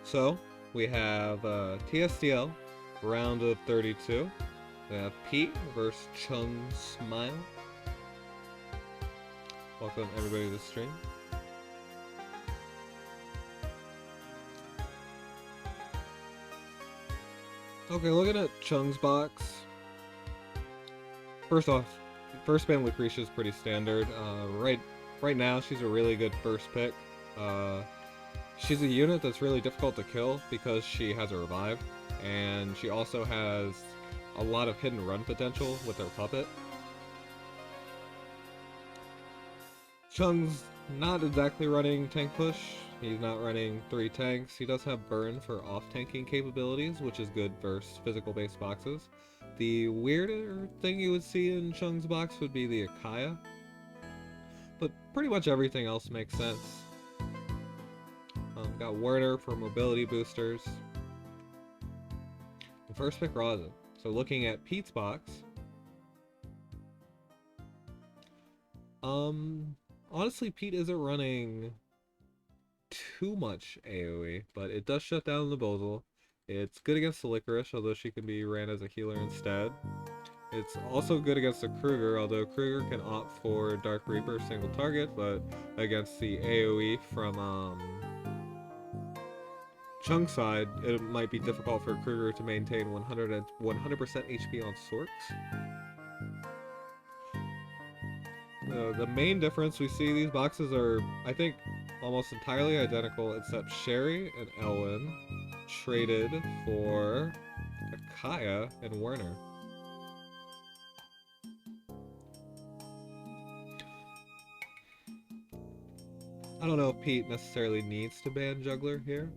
So, we have TSDL, round of 32. We have Pete versus Chung Smile. Welcome everybody to the stream. Okay, looking at Chung's box. First off, first ban Langrisser is pretty standard. Right now, she's a really good first pick. She's a unit that's really difficult to kill because she has a revive, and she also has a lot of hidden run potential with her puppet. Chung's not exactly running tank push. He's not running 3 tanks. He does have burn for off-tanking capabilities, which is good versus physical-based boxes. The weirder thing you would see in Chung's box would be the Akaya, but pretty much everything else makes sense. Got Werner for mobility boosters. And first pick Rosin. So looking at Pete's box, honestly, Pete isn't running too much AoE, but it does shut down the Bozal. It's good against the Licorice, although she can be ran as a healer instead. It's also good against the Kruger, although Kruger can opt for Dark Reaper single target, but against the AoE from Chung's side, it might be difficult for Kruger to maintain 100% HP on Sorks. The main difference we see, these boxes are, I think, almost entirely identical, except Sherry and Elwyn traded for Akaya and Werner. I don't know if Pete necessarily needs to ban Juggler here,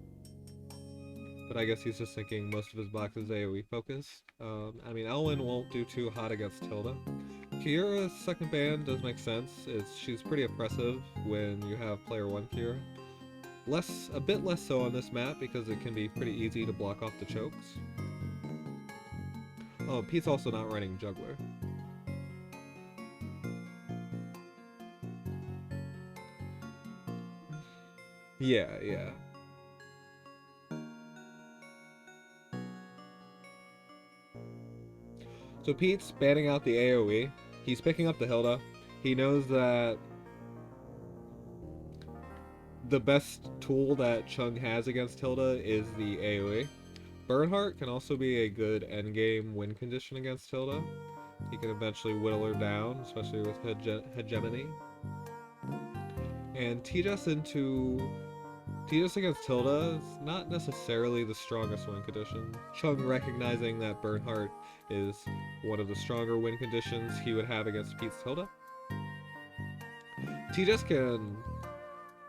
but I guess he's just thinking most of his boxes AoE focused. I mean, Elwyn won't do too hot against Tilda. Kiera's second ban does make sense. She's pretty oppressive when you have player 1 Kiera. A bit less so on this map because it can be pretty easy to block off the chokes. Oh, Pete's also not running Juggler. Yeah. So Pete's banning out the AoE. He's picking up the Hilda. He knows that the best tool that Chung has against Hilda is the AoE. Bernhardt can also be a good endgame win condition against Hilda. He can eventually whittle her down, especially with hegemony. And T-Jess against Tilda is not necessarily the strongest win condition. Chung recognizing that Bernhardt is one of the stronger win conditions he would have against Pete's Tilda. T-Jess can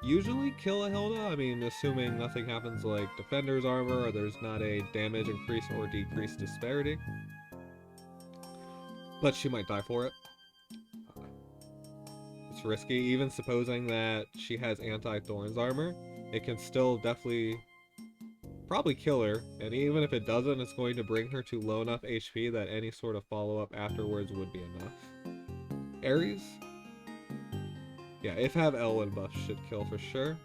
usually kill a Hilda, I mean, assuming nothing happens like Defender's Armor or there's not a damage increase or decrease disparity. But she might die for it. It's risky, even supposing that she has anti-Thorns armor. It can still probably kill her, and even if it doesn't, it's going to bring her to low enough HP that any sort of follow-up afterwards would be enough. Ares? Yeah, if have Elwyn buff should kill for sure.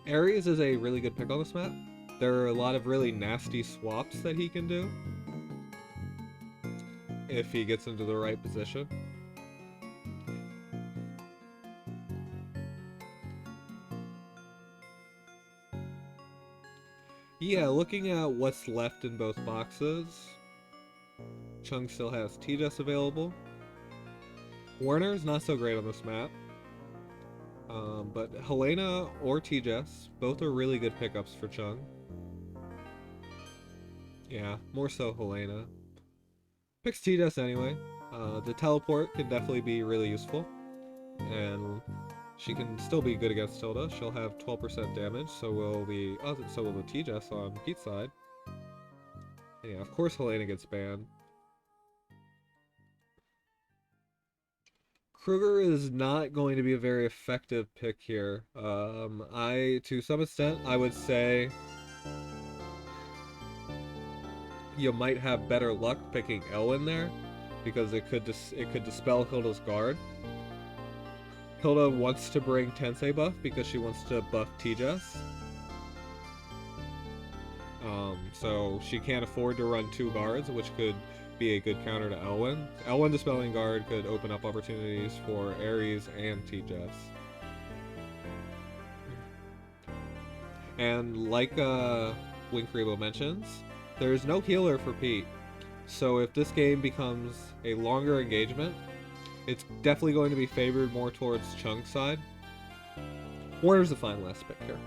Ares is a really good pick on this map. There are a lot of really nasty swaps that he can do if he gets into the right position. Yeah, looking at what's left in both boxes, Chung still has T-Jess available. Werner's not so great on this map, but Helena or T-Jess, both are really good pickups for Chung. Yeah, more so Helena. Picks T-Jess anyway. The teleport can definitely be really useful, and she can still be good against Tilda. She'll have 12% damage, so will the T-Jess on Pete's side. And yeah, of course Helena gets banned. Kruger is not going to be a very effective pick here. To some extent, I would say you might have better luck picking Elwyn there, because it could dispel Hilda's guard. Hilda wants to bring Tensei buff because she wants to buff T-Jess. So she can't afford to run 2 guards, which could be a good counter to Elwyn. Elwyn Dispelling Guard could open up opportunities for Ares and T-Jess. And like Winkrebo mentions, there's no healer for Pete. So if this game becomes a longer engagement, it's definitely going to be favored more towards Chung's side. Warner's the fine last pick here.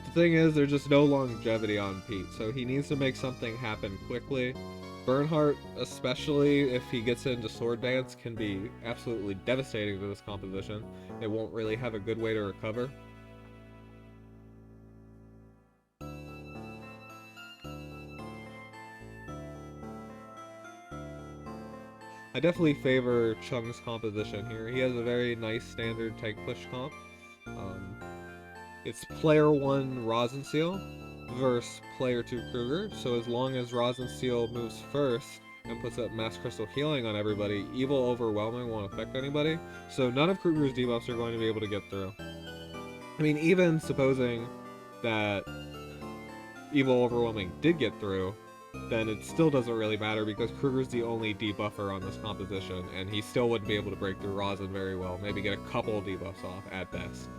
The thing is, there's just no longevity on Pete, so he needs to make something happen quickly. Bernhardt, especially if he gets into Sword Dance, can be absolutely devastating to this composition. It won't really have a good way to recover. I definitely favor Chung's composition here. He has a very nice standard tank push comp. It's player 1 Rosenseal versus player 2 Kruger, so as long as Rosenseal moves first and puts up Mass Crystal Healing on everybody, Evil Overwhelming won't affect anybody, so none of Kruger's debuffs are going to be able to get through. I mean, even supposing that Evil Overwhelming did get through, then it still doesn't really matter because Kruger's the only debuffer on this composition, and he still wouldn't be able to break through Rosin very well. Maybe get a couple of debuffs off at best.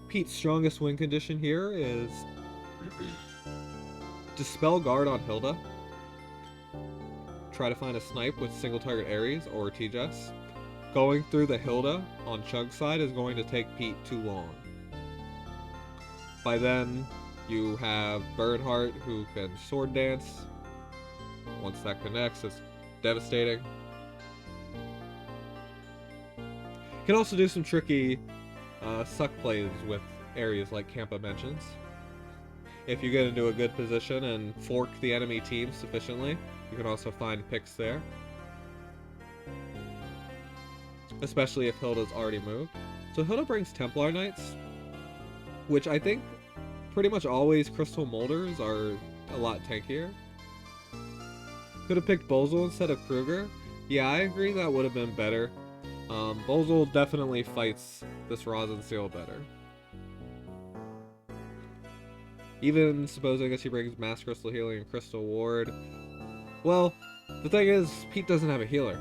Pete's strongest win condition here is Dispel Guard on Hilda. Try to find a snipe with single target Ares or T-Jess. Going through the Hilda on Chung's side is going to take Pete too long. By then, you have Bernhardt who can Sword Dance. Once that connects, it's devastating. You can also do some tricky suck plays with areas like Kampa mentions. If you get into a good position and fork the enemy team sufficiently, you can also find picks there. Especially if Hilda's already moved. So Hilda brings Templar Knights, which I think pretty much always Crystal Molders are a lot tankier. Could have picked Bozel instead of Kruger. Yeah, I agree that would have been better. Bozel definitely fights this Rosenseal better. Even supposing that she brings Mass Crystal Healing and Crystal Ward. Well, the thing is, Pete doesn't have a healer.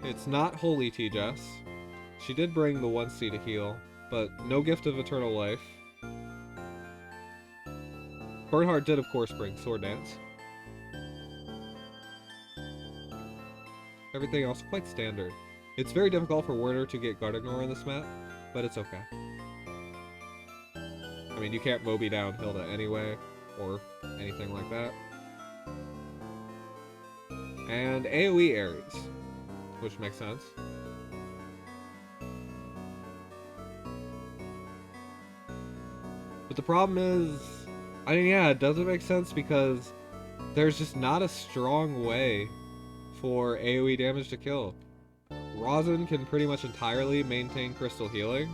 It's not Holy T-Jess. She did bring the 1C to heal, but no Gift of Eternal Life. Bernhardt did, of course, bring Sword Dance. Everything else quite standard. It's very difficult for Werner to get Guard Ignore on this map, but it's okay. I mean, you can't Moby down Hilda anyway, or anything like that. And AoE Ares, which makes sense. But the problem is, I mean, yeah, it doesn't make sense because there's just not a strong way for AoE damage to kill. Rosin can pretty much entirely maintain Crystal Healing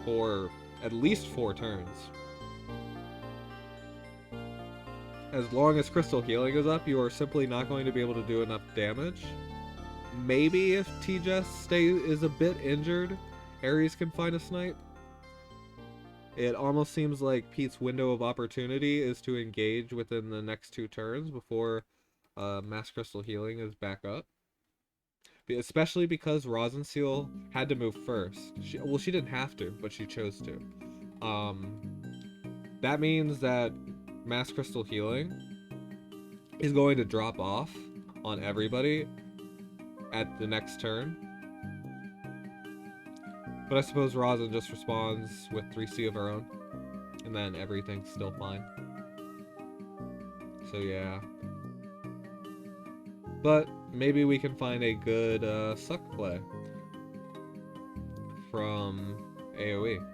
for at least 4 turns. As long as Crystal Healing is up, you are simply not going to be able to do enough damage. Maybe if T-Jess is a bit injured, Ares can find a snipe. It almost seems like Pete's window of opportunity is to engage within the next 2 turns before Mass Crystal Healing is back up. Especially because Rosenseal had to move first. She didn't have to, but she chose to. That means that Mass Crystal Healing is going to drop off on everybody at the next turn. But I suppose Rosin just responds with 3C of her own, and then everything's still fine. So yeah. But maybe we can find a good suck play from AoE.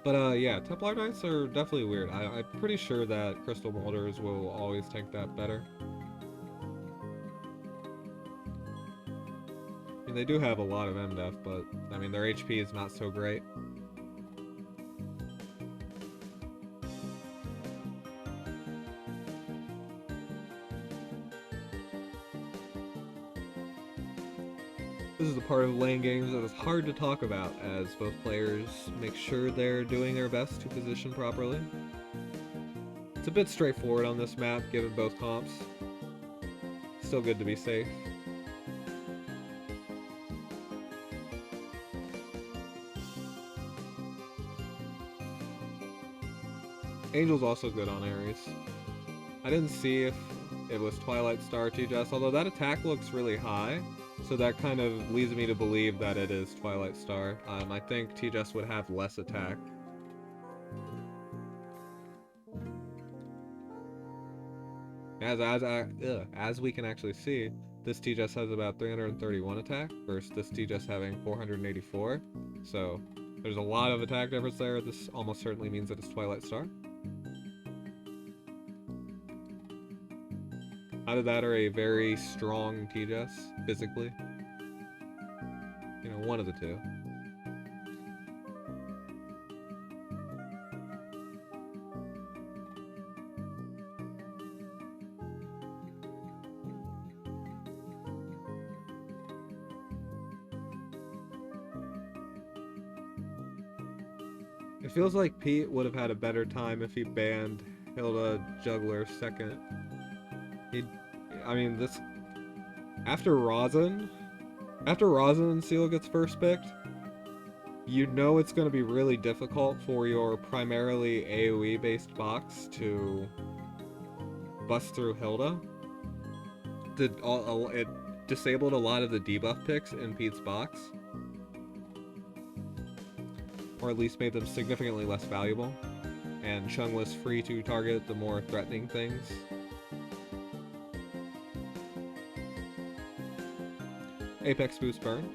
But yeah, Templar Knights are definitely weird. I'm pretty sure that Crystal Molders will always tank that better. They do have a lot of MDef, but I mean their HP is not so great. This is the part of lane games that is hard to talk about, as both players make sure they're doing their best to position properly. It's a bit straightforward on this map, given both comps. Still good to be safe. Angel's also good on Ares. I didn't see if it was Twilight Star TJS, although that attack looks really high, so that kind of leads me to believe that it is Twilight Star. I think TJS would have less attack. As we can actually see, this TJS has about 331 attack versus this TJS having 484. So there's a lot of attack difference there. This almost certainly means that it's Twilight Star. Either that or a very strong TJS physically. You know, one of the two. It feels like Pete would have had a better time if he banned Hilda Juggler second. I mean, this... After Rosin and Seal gets first picked, you know it's going to be really difficult for your primarily AoE-based box to bust through Hilda. It disabled a lot of the debuff picks in Pete's box. Or at least made them significantly less valuable. And Chung was free to target the more threatening things. Apex boost burn.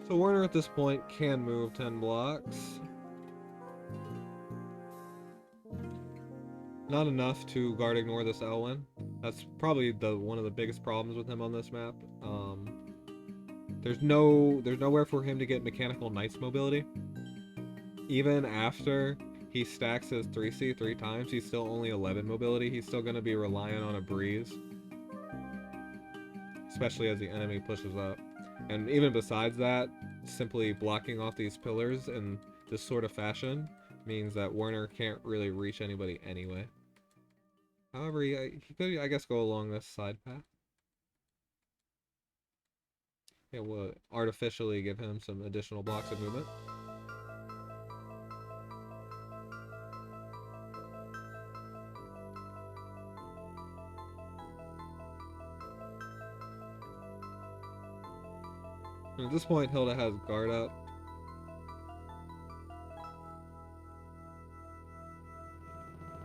So Werner at this point can move 10 blocks. Not enough to guard ignore this Elwyn. That's probably one of the biggest problems with him on this map. There's nowhere for him to get mechanical Knight's mobility. Even after he stacks his 3C 3 times, he's still only 11 mobility. He's still going to be reliant on a breeze. Especially as the enemy pushes up. And even besides that, simply blocking off these pillars in this sort of fashion means that Werner can't really reach anybody anyway. However, he could, I guess, go along this side path. It will artificially give him some additional blocks of movement. And at this point, Hilda has guard up.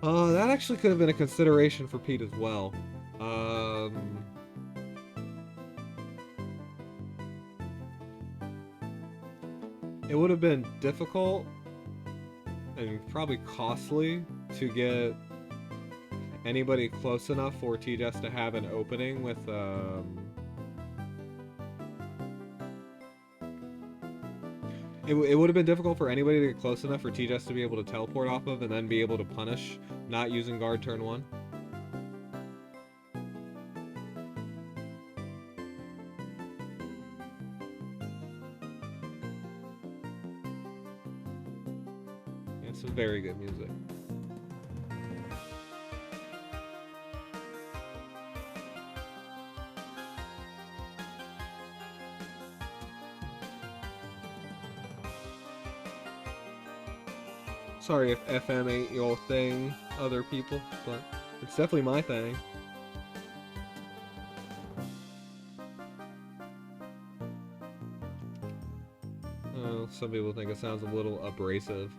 That actually could have been a consideration for Pete as well. It would have been difficult and probably costly to get anybody close enough for TJS to have an opening with It would have been difficult for anybody to get close enough for TJS to be able to teleport off of and then be able to punish not using guard turn 1. Yeah, some very good music. Sorry if FM ain't your thing, other people, but it's definitely my thing. Some people think it sounds a little abrasive.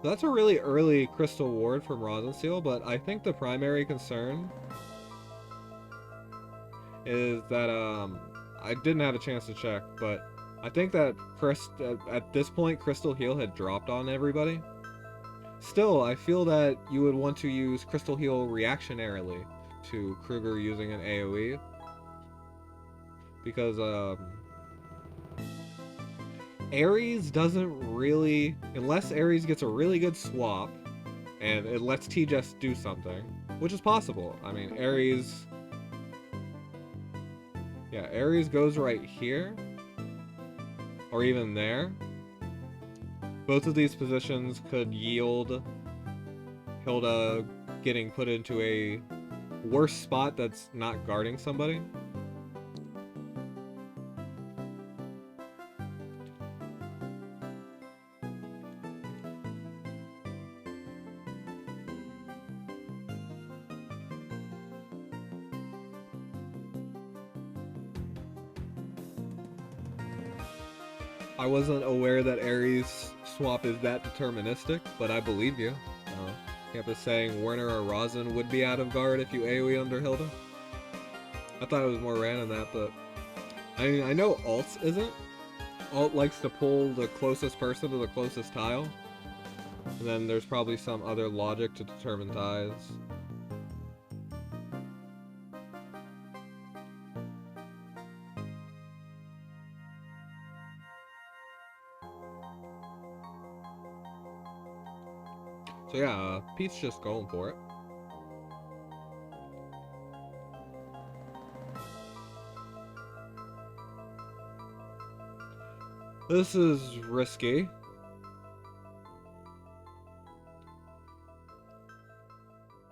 That's a really early Crystal Ward from Rosensteel, but I think the primary concern is that, I didn't have a chance to check, but I think that at this point, Crystal Heal had dropped on everybody. Still, I feel that you would want to use Crystal Heal reactionarily to Kruger using an AoE. Because, Ares doesn't really... Unless Ares gets a really good swap, and it lets T-Just do something, which is possible. I mean, Ares... Yeah, Ares goes right here, or even there. Both of these positions could yield Hilda getting put into a worse spot that's not guarding somebody. I wasn't aware that Ares swap is that deterministic, but I believe you. Campus saying Werner or Rosin would be out of guard if you AoE under Hilda. I thought it was more random than that, but I mean, I know Alt's isn't. Alt likes to pull the closest person to the closest tile, and then there's probably some other logic to determine ties. So yeah, Pete's just going for it. This is risky.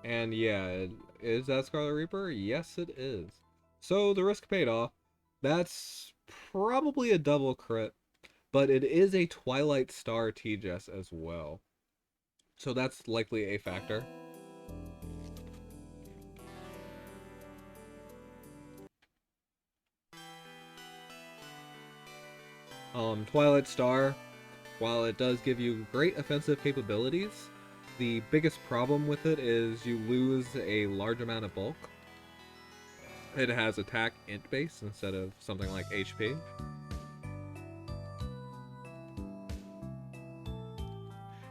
And yeah, is that Scarlet Reaper? Yes, it is. So the risk paid off. That's probably a double crit, but it is a Twilight Star T-Jess as well. So that's likely a factor. Twilight Star, while it does give you great offensive capabilities, the biggest problem with it is you lose a large amount of bulk. It has attack int base instead of something like HP.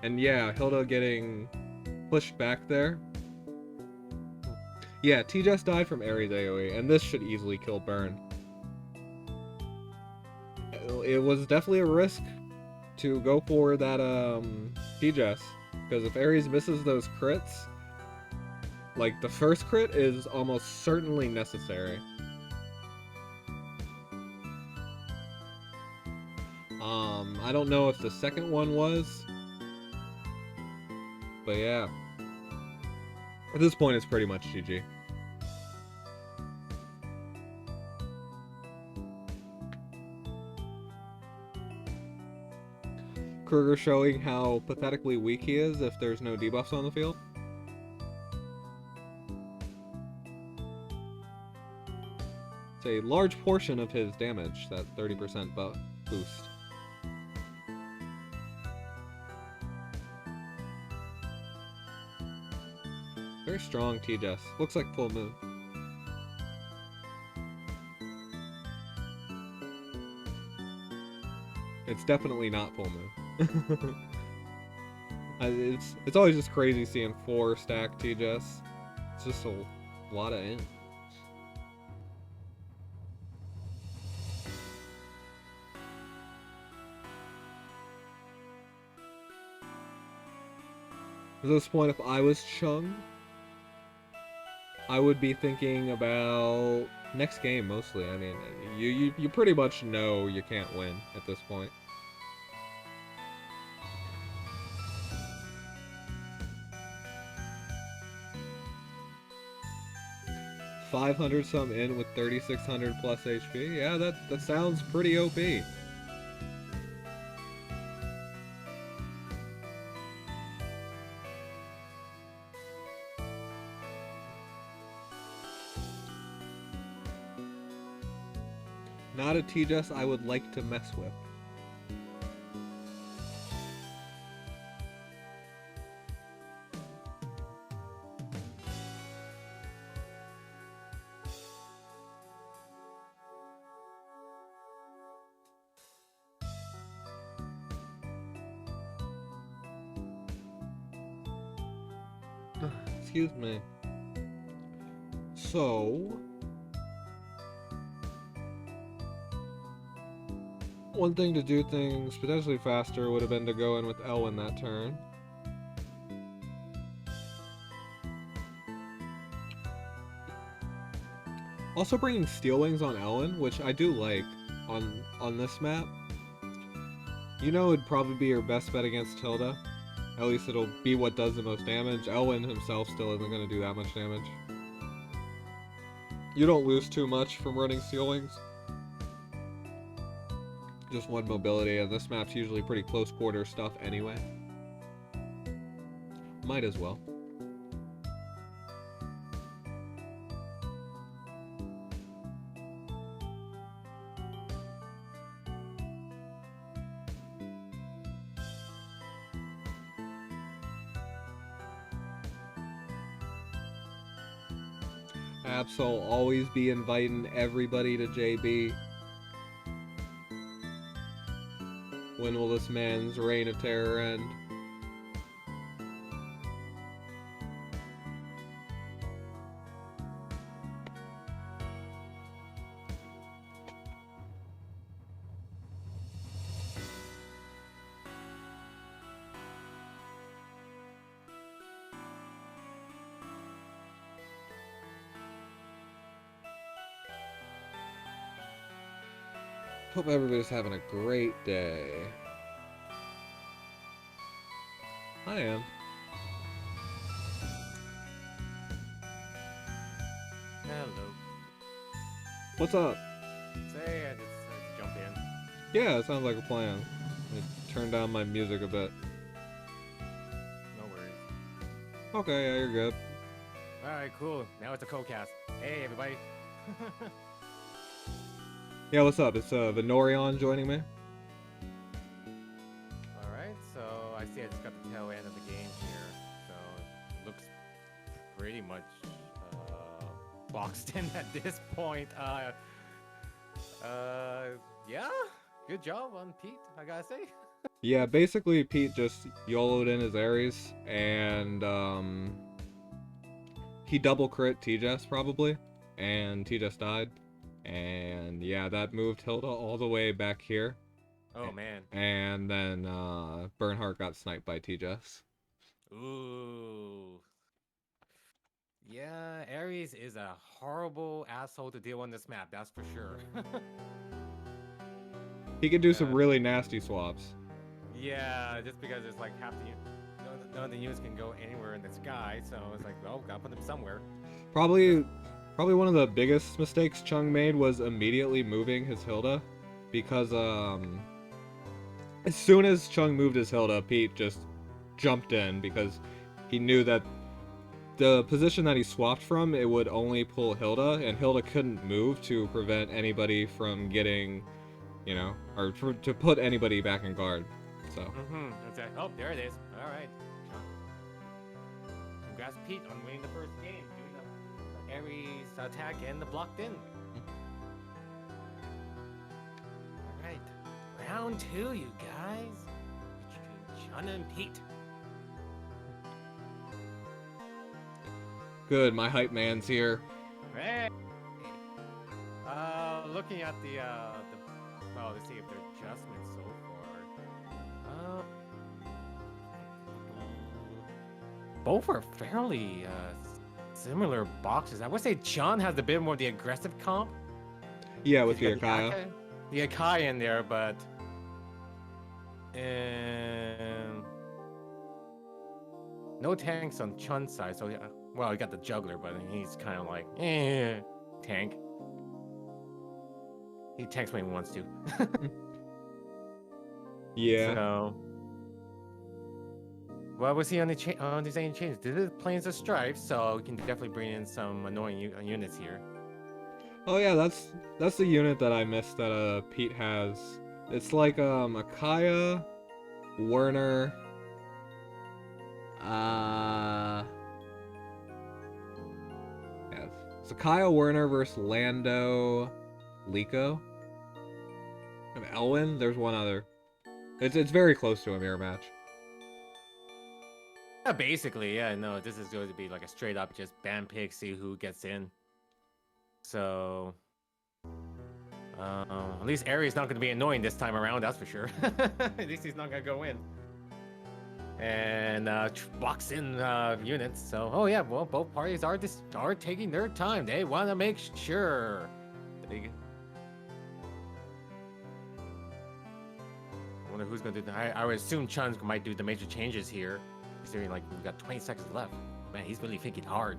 And yeah, Hilda getting pushed back there. Yeah, T-Jess died from Ares AoE, and this should easily kill Burn. It was definitely a risk to go for that T-Jess, because if Ares misses those crits, like the first crit is almost certainly necessary. I don't know if the second one was, but yeah. At this point, it's pretty much GG. Kruger showing how pathetically weak he is if there's no debuffs on the field. It's a large portion of his damage, that 30% boost. Very strong T-Jess. Looks like full moon. It's definitely not full moon. It's always just crazy seeing 4 stack T-Jess. It's just a lot of int. At this point, if I was Chung, I would be thinking about next game mostly. I mean, you pretty much know you can't win at this point. $500 some in with 3600 plus HP. Yeah, that sounds pretty OP. Not a TGS I would like to mess with. Excuse me. So, one thing to do things potentially faster would have been to go in with Elwin that turn. Also bringing Steel Wings on Elwin, which I do like on this map. You know it'd probably be your best bet against Hilda. At least it'll be what does the most damage. Elwin himself still isn't going to do that much damage. You don't lose too much from running Steel Wings. Just one mobility, and this map's usually pretty close quarter stuff anyway. Might as well. Absol always be inviting everybody to JB. When will this man's reign of terror end? Hope everybody's having a great day. I am. Hello. What's up? Say, I just jump in. Yeah, it sounds like a plan. Let me turn down my music a bit. No worries. Okay, yeah, you're good. Alright, cool. Now it's a co-cast. Hey, everybody. Yeah, what's up? It's Venorion joining me. Alright, so I see I just got the tail end of the game here. So it looks pretty much boxed in at this point. Yeah, good job on Pete, I gotta say. Yeah, basically Pete just YOLO'd in his Ares, and he double crit TJS probably, and TJS died. And yeah, that moved Hilda all the way back here. Oh man. And then Bernhardt got sniped by TJS. Ooh. Yeah, Ares is a horrible asshole to deal on this map, that's for sure. He could do some really nasty swaps. Yeah, just because it's like half the none of the units can go anywhere in the sky, so it's like, well, gotta put them somewhere. Probably one of the biggest mistakes Chung made was immediately moving his Hilda, because as soon as Chung moved his Hilda, Pete just jumped in because he knew that the position that he swapped from, it would only pull Hilda, and Hilda couldn't move to prevent anybody from getting, you know, or to put anybody back in guard. So. Exactly. Oh, there it is. All right. Congrats, Pete, on winning the first game, doing the Ares attack and the blocked in. All right, round 2, you guys. Between Chung and Pete. Good, my hype man's here. Hey. Looking at the well, let's see if there are adjustments so far. Both are fairly similar boxes. I would say Chung has a bit more of the aggressive comp. Yeah, with the Akaya. The Akaya in there, but no tanks on Chun's side. So well, you got the juggler, but he's kind of like tank. He tanks when he wants to. Yeah. So, well, we'll see on these any changes. This is Plains of Strife, so we can definitely bring in some annoying units here. Oh yeah, that's the unit that I missed that Pete has. It's like Akaya, Werner, uh yeah, it's Akaya, Werner versus Lando, Liko, and Elwin. There's one other. It's very close to a mirror match. Yeah, basically, yeah, no, this is going to be like a straight up just ban pick, see who gets in. So, at least Aries not going to be annoying this time around, that's for sure. At least he's not going to go in. And box in units. So, oh yeah, well, both parties are taking their time. They want to make sure. I wonder who's going to do that. I would assume Chung might do the major changes here. Considering like we've got 20 seconds left. Man, he's really thinking hard.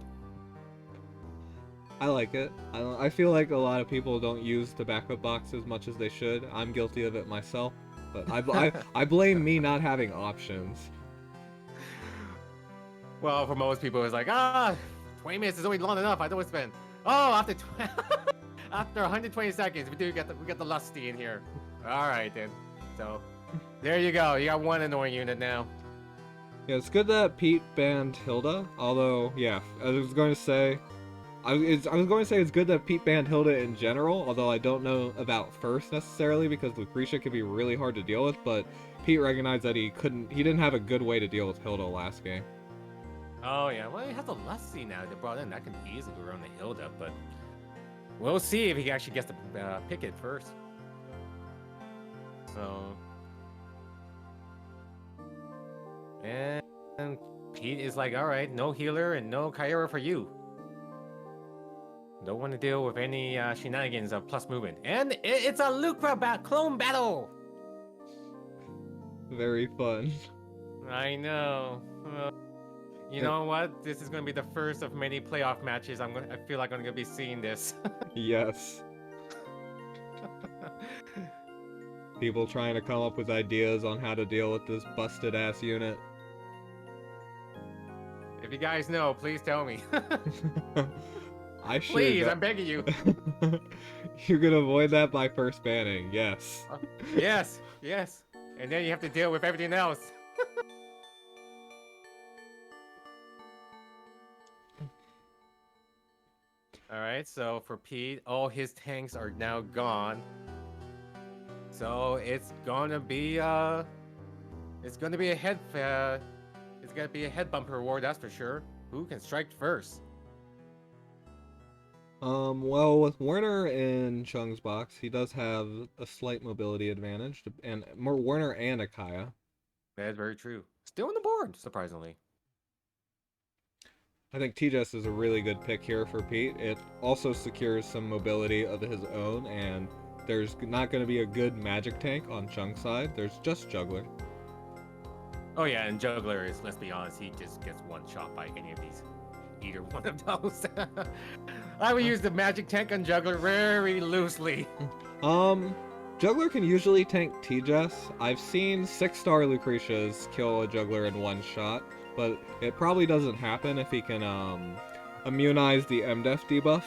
I like it. I feel like a lot of people don't use the backup box as much as they should. I'm guilty of it myself, but I blame me not having options. Well, for most people, it's like 20 minutes is only long enough. I don't want to spend. Oh, after after 120 seconds, we get the lusty in here. All right then. So there you go. You got one annoying unit now. Yeah, it's good that Pete banned Hilda. Although, yeah, I was going to say it's good that Pete banned Hilda in general. Although I don't know about first necessarily because Lucretia can be really hard to deal with. But Pete recognized that he didn't have a good way to deal with Hilda last game. Oh yeah, well he has a lusty now they brought in. That can easily go around the Hilda, but we'll see if he actually gets to pick it first. So. And Pete is like, all right, no healer and no Kyra for you. Don't want to deal with any shenanigans of plus movement. And it's a Lucra clone battle! Very fun. I know. You know what? This is going to be the first of many playoff matches. I feel like I'm going to be seeing this. Yes. People trying to come up with ideas on how to deal with this busted ass unit. If you guys know, please tell me. I should. Please, I'm begging you. You can avoid that by first banning, yes. Yes, yes. And then you have to deal with everything else. Alright, so for Pete, all his tanks are now gone. So it's gonna be a head bumper war, that's for sure. Who can strike first? Well, with Werner in Chung's box, he does have a slight mobility advantage, and more Werner and Akaya. That is very true. Still on the board, surprisingly. I think TJS is a really good pick here for Pete. It also secures some mobility of his own, and there's not going to be a good magic tank on Chung's side. There's just Juggler. Oh yeah, and Juggler is, let's be honest, he just gets one shot by any of these. Either one of those. I would use the magic tank on Juggler very loosely. Juggler can usually tank TJS. I've seen 6-star Lucretias kill a Juggler in one shot, but it probably doesn't happen if he can immunize the MDef debuff.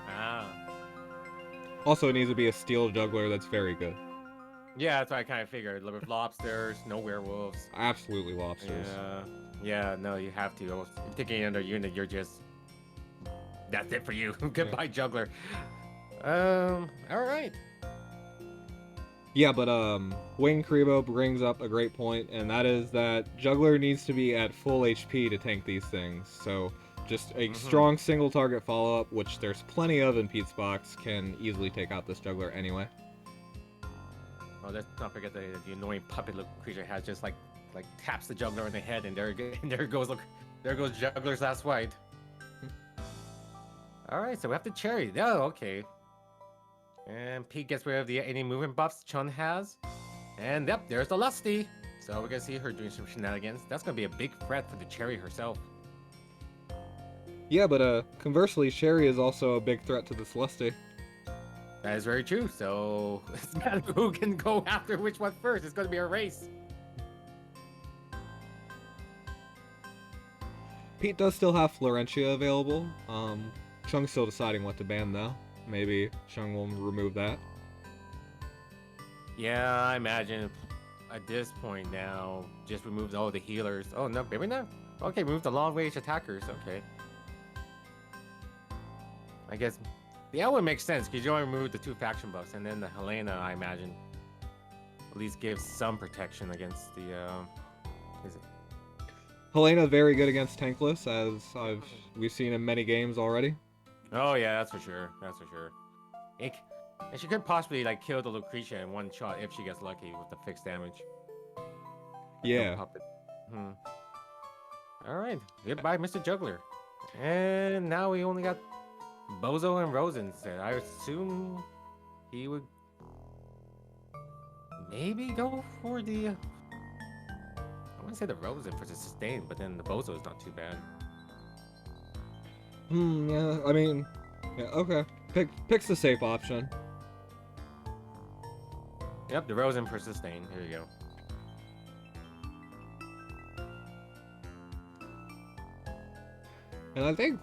Ah. Also, it needs to be a steel Juggler that's very good. Yeah, that's what I kind of figured. With lobsters, no werewolves. Absolutely lobsters. Yeah, no, you have to. If you're taking another unit, you're just... That's it for you. Goodbye, Juggler. Alright. Yeah, but Wing Kribo brings up a great point, and that is that Juggler needs to be at full HP to tank these things. So just a strong single target follow-up, which there's plenty of in Pete's box, can easily take out this Juggler anyway. Oh, let's not forget the annoying puppet look creature has just like taps the Juggler in the head, and there goes Juggler's last fight. All right, so we have the cherry. Oh, okay. And Pete gets rid of any movement buffs Chun has, and yep, there's the Lusty. So we're gonna see her doing some shenanigans. That's gonna be a big threat for the cherry herself. Yeah, but conversely, Sherry is also a big threat to this Lusty. That is very true. So it's matter who can go after which one first. It's gonna be a race. Pete does still have Florentia available. Chung's still deciding what to ban though. maybe Chung will remove that. Yeah, I imagine at this point now, just removes all the healers. Oh no, maybe not. Okay, remove the long range attackers. Okay. I guess, yeah, that would make sense because you only remove the 2 faction buffs, and then the Helena, I imagine, at least gives some protection against the. Is it? Helena very good against tankless, as we've seen in many games already. Oh yeah, that's for sure. That's for sure. It, and she could possibly like kill the Lucretia in one shot if she gets lucky with the fixed damage. Yeah. Puppet. All right, goodbye, Mr. Juggler. And now we only got Bozo and Rosen. I assume he would maybe go for the. I want to say the Rosen for the sustain, but then the Bozo is not too bad. Yeah. I mean, yeah. Okay. Picks the safe option. Yep, the Rosen for sustain. Here you go. And I think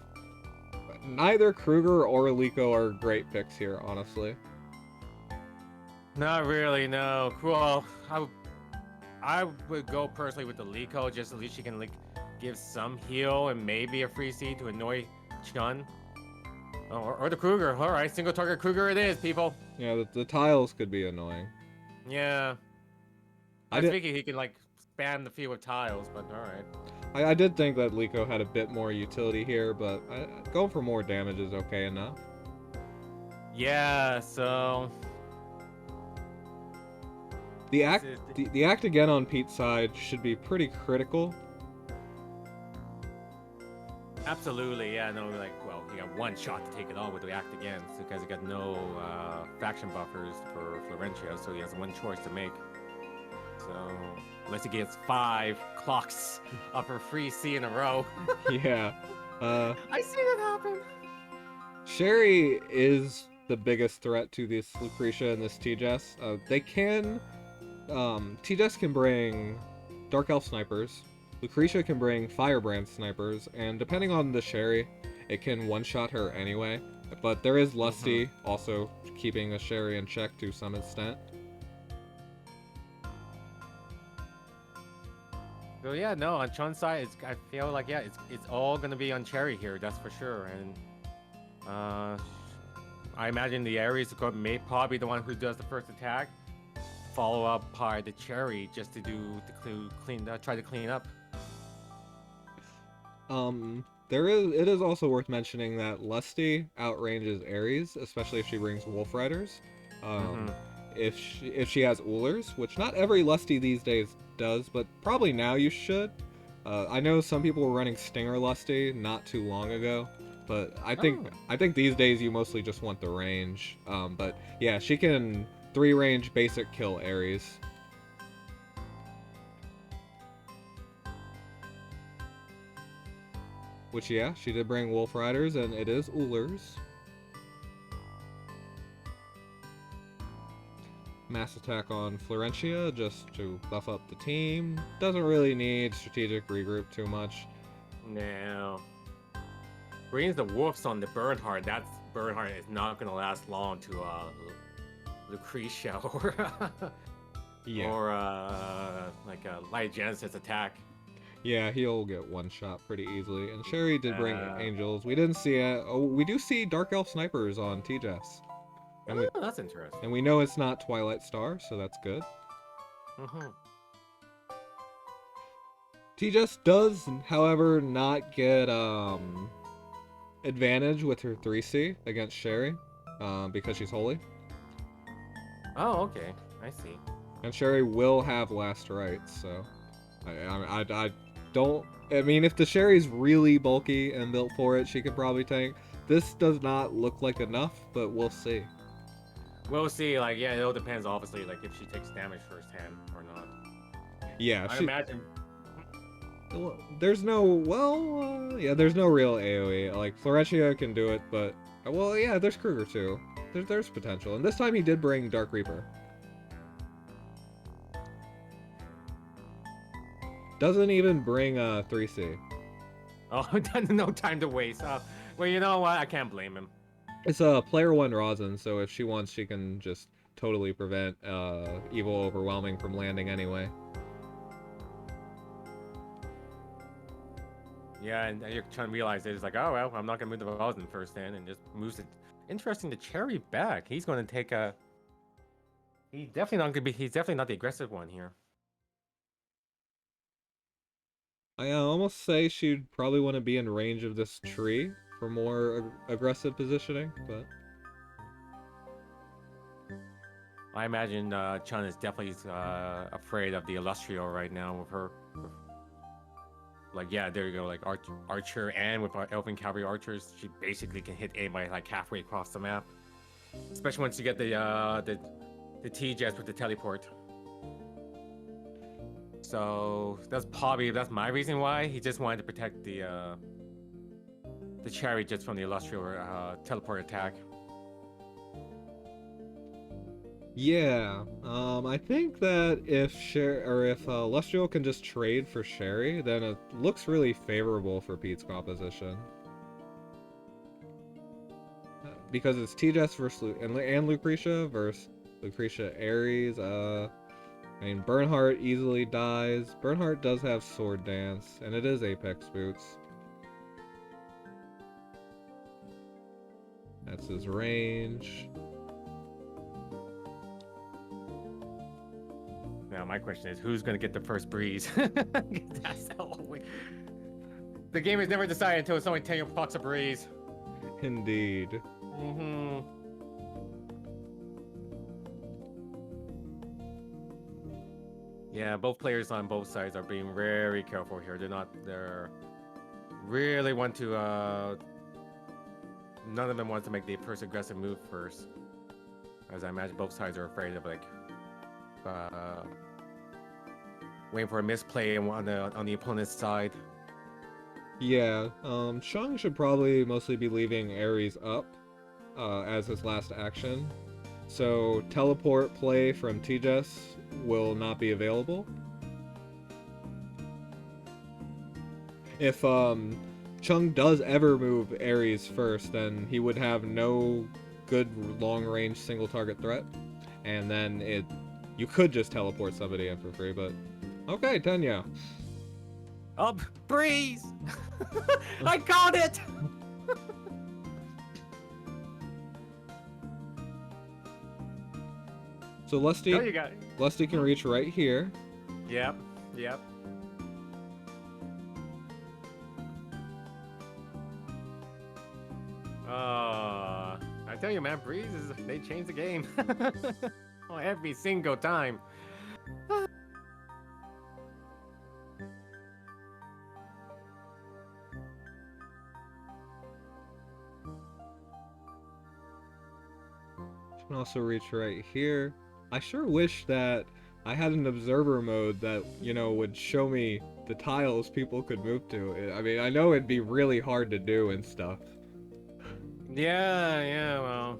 neither Kruger or Liko are great picks here, honestly. Not really, no. Well, I would go personally with the Liko, just at least she can like give some heal and maybe a free seed to annoy Chun. Or the Kruger. All right, single target Kruger it is, people. Yeah, the tiles could be annoying. Yeah. I was thinking he could like spam the field with tiles, but all right. I did think that Liko had a bit more utility here, but going for more damage is okay enough. Yeah, so the act again on Pete's side should be pretty critical. Absolutely, yeah, no, like, well, he got one shot to take it on with the act again, because he got no faction buffers for Florentia, so he has one choice to make. So, unless he gets 5 clocks of her free C in a row. Yeah. I see that happen. Sherry is the biggest threat to this Lucretia and this T-Jess. They can... T-Jess can bring Dark Elf snipers. Lucretia can bring Firebrand snipers, and depending on the Sherry, it can one-shot her anyway. But there is Lusty also keeping a Sherry in check to some extent. So yeah, no, on Chun's side, I feel like, yeah, it's all gonna be on Cherry here, that's for sure. And I imagine the Ares may probably the one who does the first attack, follow up by the Cherry just to try to clean up. It is also worth mentioning that Lusty outranges Ares, especially if she brings Wolf Riders. If she has Oolers, which not every Lusty these days does, but probably now you should. I know some people were running Stinger Lusty not too long ago, but I think these days you mostly just want the range. But yeah, she can 3-range basic kill Ares. Which, yeah, she did bring Wolf Riders, and it is Oolers. Mass attack on Florentia, just to buff up the team. Doesn't really need strategic regroup too much. No. Brings the wolves on the Bernhard. That Bernhard is not going to last long to Lucretia or like a Light Genesis attack. Yeah, he'll get one shot pretty easily. And Sherry did bring Angels. We didn't see it. Oh, we do see Dark Elf snipers on T-Jess. That's interesting. And we know it's not Twilight Star, so that's good. T-Jess does, however, not get advantage with her 3C against Sherry because she's holy. Oh, okay. I see. And Sherry will have last rights, so I don't. I mean, if the Sherry's really bulky and built for it, she could probably tank. This does not look like enough, but we'll see. We'll see. Like, yeah, it all depends, obviously, like if she takes damage firsthand or not. Yeah, I imagine. There's no there's no real AoE. Like Florentia can do it, but well, yeah, there's Kruger too. There's potential, and this time he did bring Dark Reaper. Doesn't even bring a 3C. Oh, no time to waste. Well, you know what? I can't blame him. It's a player 1 rosin, so if she wants, she can just totally prevent Evil Overwhelming from landing anyway. Yeah, and you're trying to realize it. It's like, oh well, I'm not gonna move the Rosin first then, and just moves it. Interesting, the Cherry back. He's gonna take a. He's definitely not gonna be. He's definitely not the aggressive one here. I almost say she'd probably want to be in range of this tree for more aggressive positioning, but I imagine Chun is definitely afraid of the Illustrio right now with her. Like, yeah, there you go. Like Archer, and with our Elven Cavalry Archers, she basically can hit anybody like halfway across the map. Especially once you get the T-Jets with the teleport. So that's my reason why he just wanted to protect the chariot just from the Illustrio teleport attack. yeah, I think that if Lustrio can just trade for Sherry, then it looks really favorable for Pete's composition. Because it's T-Jets versus and Lucretia versus Lucretia Ares. I mean, Bernhardt easily dies. Bernhardt does have Sword Dance, and it is Apex Boots. That's his range. Now my question is, who's gonna get the first breeze? That's the game is never decided until it's only 10 bucks a breeze. Indeed. Mm-hmm. Yeah, both players on both sides are being very careful here. They're really want to, none of them want to make the first aggressive move first. As I imagine both sides are afraid of, like, waiting for a misplay on the opponent's side. Yeah, Chung should probably mostly be leaving Ares up as his last action. So teleport play from T-Jess will not be available. If Chung does ever move Ares first, then he would have no good long-range single target threat. And then you could just teleport somebody in for free, but okay, Tenya. Up, breeze! I got it! So Lusty, Oh, you got it. Lusty can reach right here. Yep, yep. I tell you, man, breezes, they changed the game. Oh, every single time. Can also reach right here. I sure wish that I had an observer mode that, would show me the tiles people could move to. I mean, I know it'd be really hard to do and stuff. Yeah, well,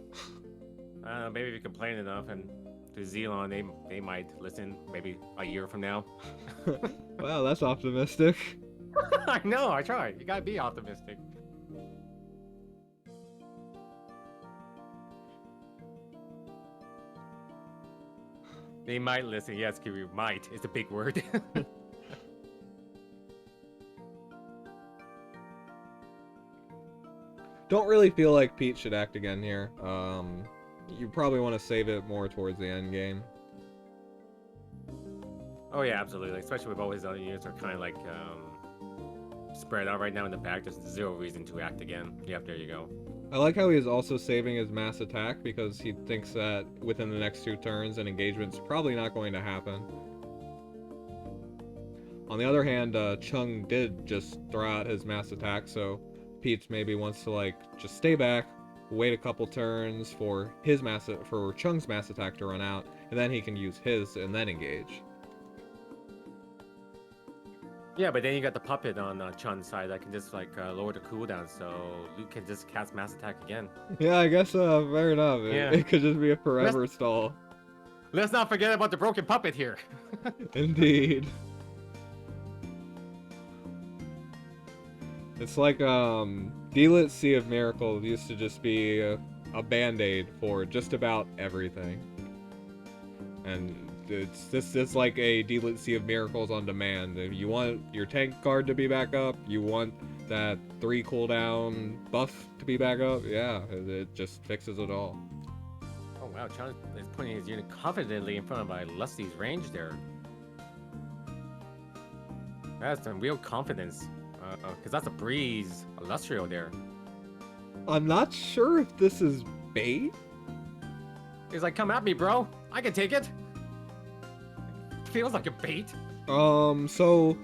I don't know, maybe if you complain enough and to Zelon, they might listen maybe a year from now. Wow, that's optimistic. I know, I try. You gotta be optimistic. They might listen. Yes, Kiryu, might. It's a big word. Don't really feel like Pete should act again here. You probably want to save it more towards the end game. Oh yeah, absolutely. Especially with all his other units are kind of like spread out right now in the back. There's zero reason to act again. Yep, there you go. I like how he is also saving his mass attack because he thinks that within the next 2 turns an engagement's probably not going to happen. On the other hand, Chung did just throw out his mass attack, so Pete maybe wants to just stay back, wait a couple turns for Chung's mass attack to run out, and then he can use his and then engage. Yeah, but then you got the puppet on Chun's side that can just lower the cooldown, so Luke can just cast mass attack again. Yeah, I guess fair enough. It could just be a forever stall. Let's not forget about the broken puppet here. Indeed. It's like Delit Sea of Miracle used to just be a band-aid for just about everything. And it's like a Delete Sea of Miracles on demand. If you want your tank card to be back up, you want that 3 cooldown buff to be back up, yeah, it just fixes it all. Oh wow, Chung is putting his unit confidently in front of my Lusty's range there. That's some real confidence. Because that's a breeze, a Lustrio there. I'm not sure if this is bait. He's like, come at me, bro. I can take it. Feels like a bait. So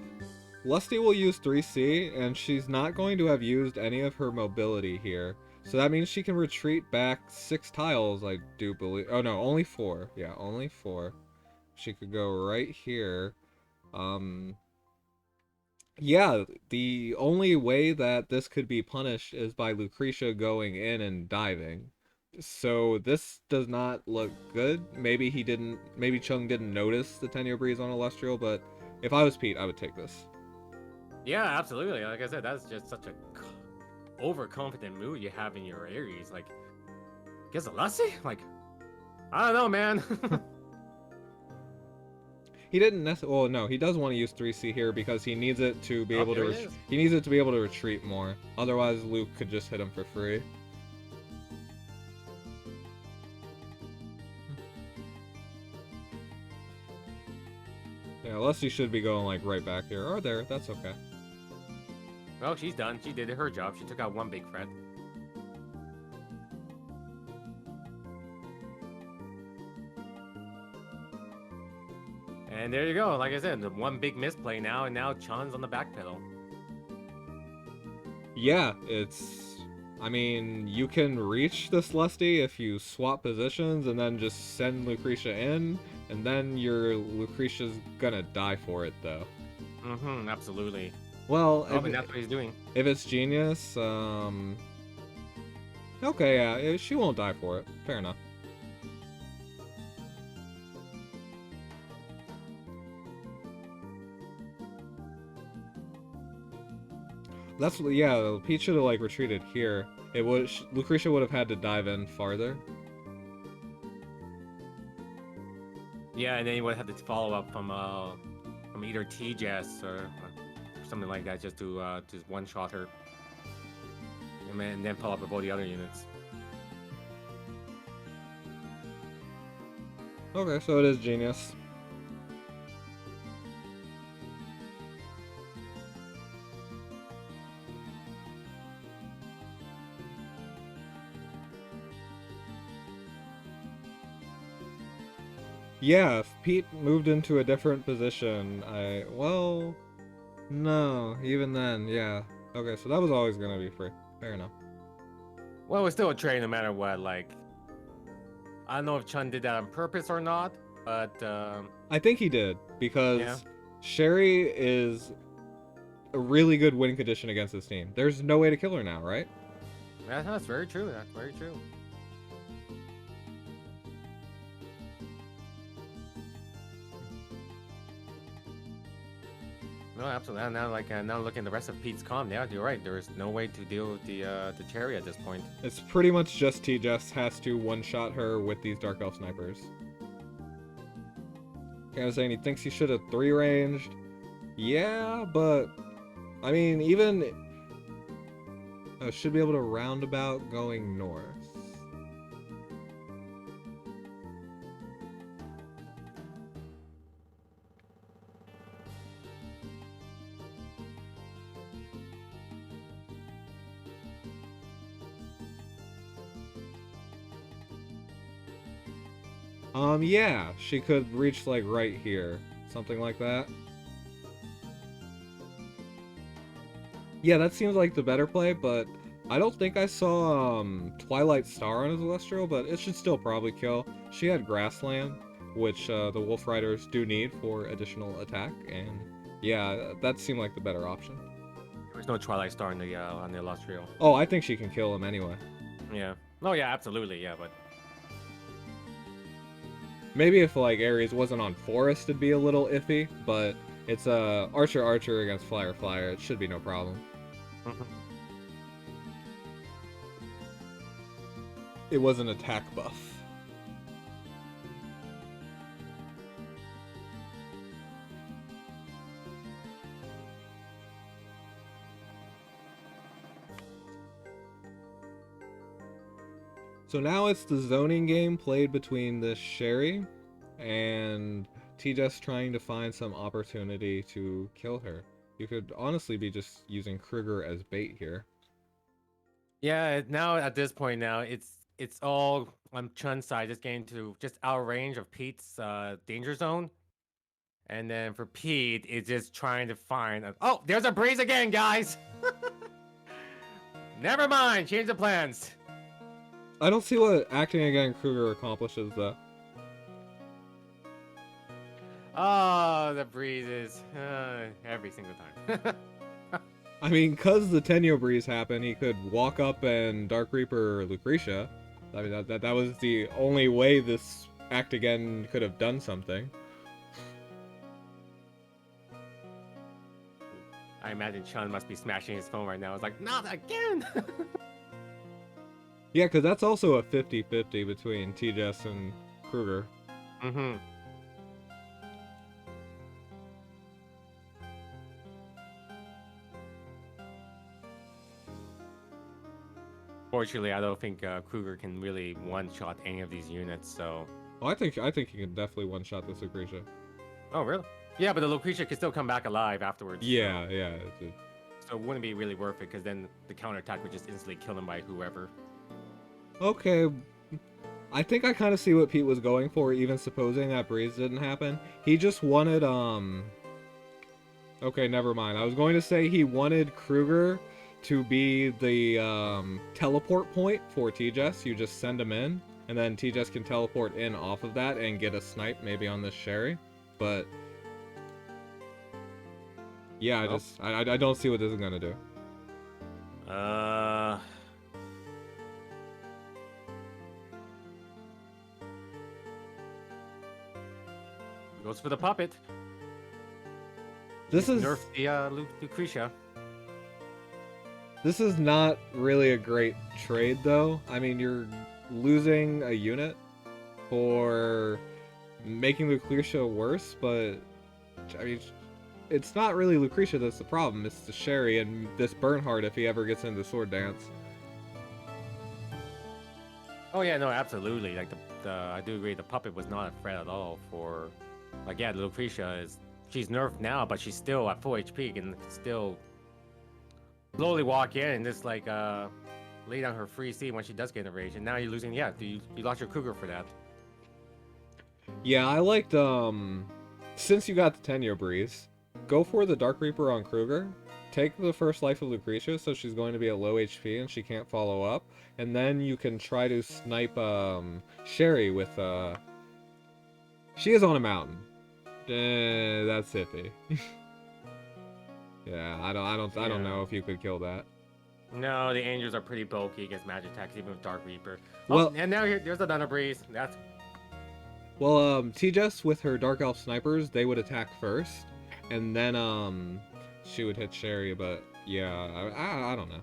Lusty will use 3C, and she's not going to have used any of her mobility here. So that means she can retreat back 6 tiles, I do believe. Oh no, only 4. Yeah, only 4. She could go right here. Yeah, the only way that this could be punished is by Lucretia going in and diving. So this does not look good. Maybe Chung didn't notice the Tenyo Breeze on Celestial, but if I was Pete, I would take this. Yeah, absolutely. Like I said, that's just such a overconfident mood you have in your Aries. Like, guess a Lusty? Like, I don't know, man. He didn't necessarily. Well, no, he does want to use 3C here because he needs it to be able to. He needs it to be able to retreat more. Otherwise, Luke could just hit him for free. Yeah, Leslie should be going like right back here or there. That's okay. Well, she's done. She did her job. She took out one big threat. And there you go. Like I said, the one big misplay now, and now Chun's on the back pedal. Yeah, it's... I mean, you can reach this Lusty if you swap positions and then just send Lucretia in, and then your Lucretia's gonna die for it, though. Mm-hmm, absolutely. Well, that's what he's doing. If it's Genius, okay, yeah, she won't die for it. Fair enough. That's, yeah, Pete should have, like, retreated here. Lucretia would have had to dive in farther. Yeah, and then he would have to follow up from either T-Jess or something like that, just to one-shot her. And then follow up with all the other units. Okay, so it is Genius. Yeah, if Pete moved into a different position, well, no, even then, yeah. Okay, so that was always gonna be free. Fair enough. Well, it's still a trade no matter what, like, I don't know if Chun did that on purpose or not, but, I think he did, because Sherry is a really good win condition against this team. There's no way to kill her now, right? That's very true, that's very true. No, absolutely. Now looking at the rest of Pete's comm, yeah, you're right. There is no way to deal with the Cherry at this point. It's pretty much just T-Jess has to one-shot her with these Dark Elf snipers. Kind of saying he thinks he should have 3-ranged. Yeah, but I mean, even should be able to roundabout going north. Yeah, she could reach, like, right here. Something like that. Yeah, that seems like the better play, but I don't think I saw, Twilight Star on his Celestial, but it should still probably kill. She had Grassland, which, the Wolf Riders do need for additional attack, and yeah, that seemed like the better option. There was no Twilight Star on the Celestial. Oh, I think she can kill him anyway. Yeah. Oh, yeah, absolutely, yeah, but... Maybe if, like, Ares wasn't on Forest, it'd be a little iffy, but it's Archer against Flyer. It should be no problem. it was an attack buff. So now it's the zoning game played between this Sherry and T-Jess trying to find some opportunity to kill her. You could honestly be just using Kruger as bait here. Yeah, now at this point now, it's all on Chun's side, just getting to just out of range of Pete's danger zone. And then for Pete, it's just trying to find oh, there's a breeze again, guys! Never mind, change the plans. I don't see what acting against Kruger accomplishes though. Oh, the breezes. Every single time. I mean, cause the Tenyo Breeze happened, he could walk up and Dark Reaper Lucretia. I mean, that was the only way this act again could have done something. I imagine Chun must be smashing his phone right now. It's like, not again! Yeah, cause that's also a 50-50 between T-Jess and Kruger. Mm-hmm. Fortunately, I don't think Kruger can really one-shot any of these units, so... Oh, I think he can definitely one-shot this Lucretia. Oh, really? Yeah, but the Lucretia can still come back alive afterwards. Yeah, so... yeah. So it wouldn't be really worth it, because then the counterattack would just instantly kill him by whoever. Okay. I think I kind of see what Pete was going for, even supposing that breeze didn't happen. He just wanted, Okay, never mind. I was going to say he wanted Kruger to be the teleport point for T-Jess. You just send him in, and then T-Jess can teleport in off of that and get a snipe maybe on this Sherry. But yeah, I don't see what this is gonna do. Goes for the puppet. This is nerf the Lucretia. This is not really a great trade, though. I mean, you're losing a unit for making Lucretia worse, but I mean, it's not really Lucretia that's the problem. It's the Sherry and this Bernhard if he ever gets into Sword Dance. Oh yeah, no, absolutely. Like I do agree. The puppet was not a threat at all for, like, yeah, Lucretia she's nerfed now, but she's still at full HP and still slowly walk in and just like lay down her free C when she does get in a rage. And now you're losing. Yeah, you lost your Kruger for that. Yeah, I liked since you got the Tenyo Breeze, go for the Dark Reaper on Kruger. Take the first life of Lucretia, so she's going to be at low HP and she can't follow up. And then you can try to snipe Sherry with she is on a mountain. That's iffy. Yeah, I don't know if you could kill that. No, the Angels are pretty bulky against magic attacks, even with Dark Reaper. Well, oh, and now there's another breeze. That's well, T-Jess with her Dark Elf snipers, they would attack first, and then she would hit Sherry. But yeah, I don't know.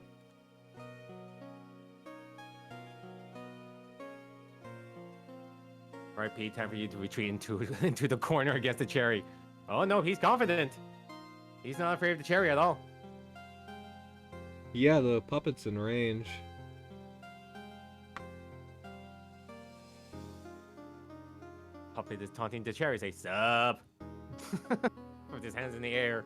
All right, Pete, time for you to retreat into the corner against the Cherry. Oh no, he's confident. He's not afraid of the Cherry at all. Yeah, the puppet's in range. Puppet is taunting the Cherry, say, sup? With his hands in the air.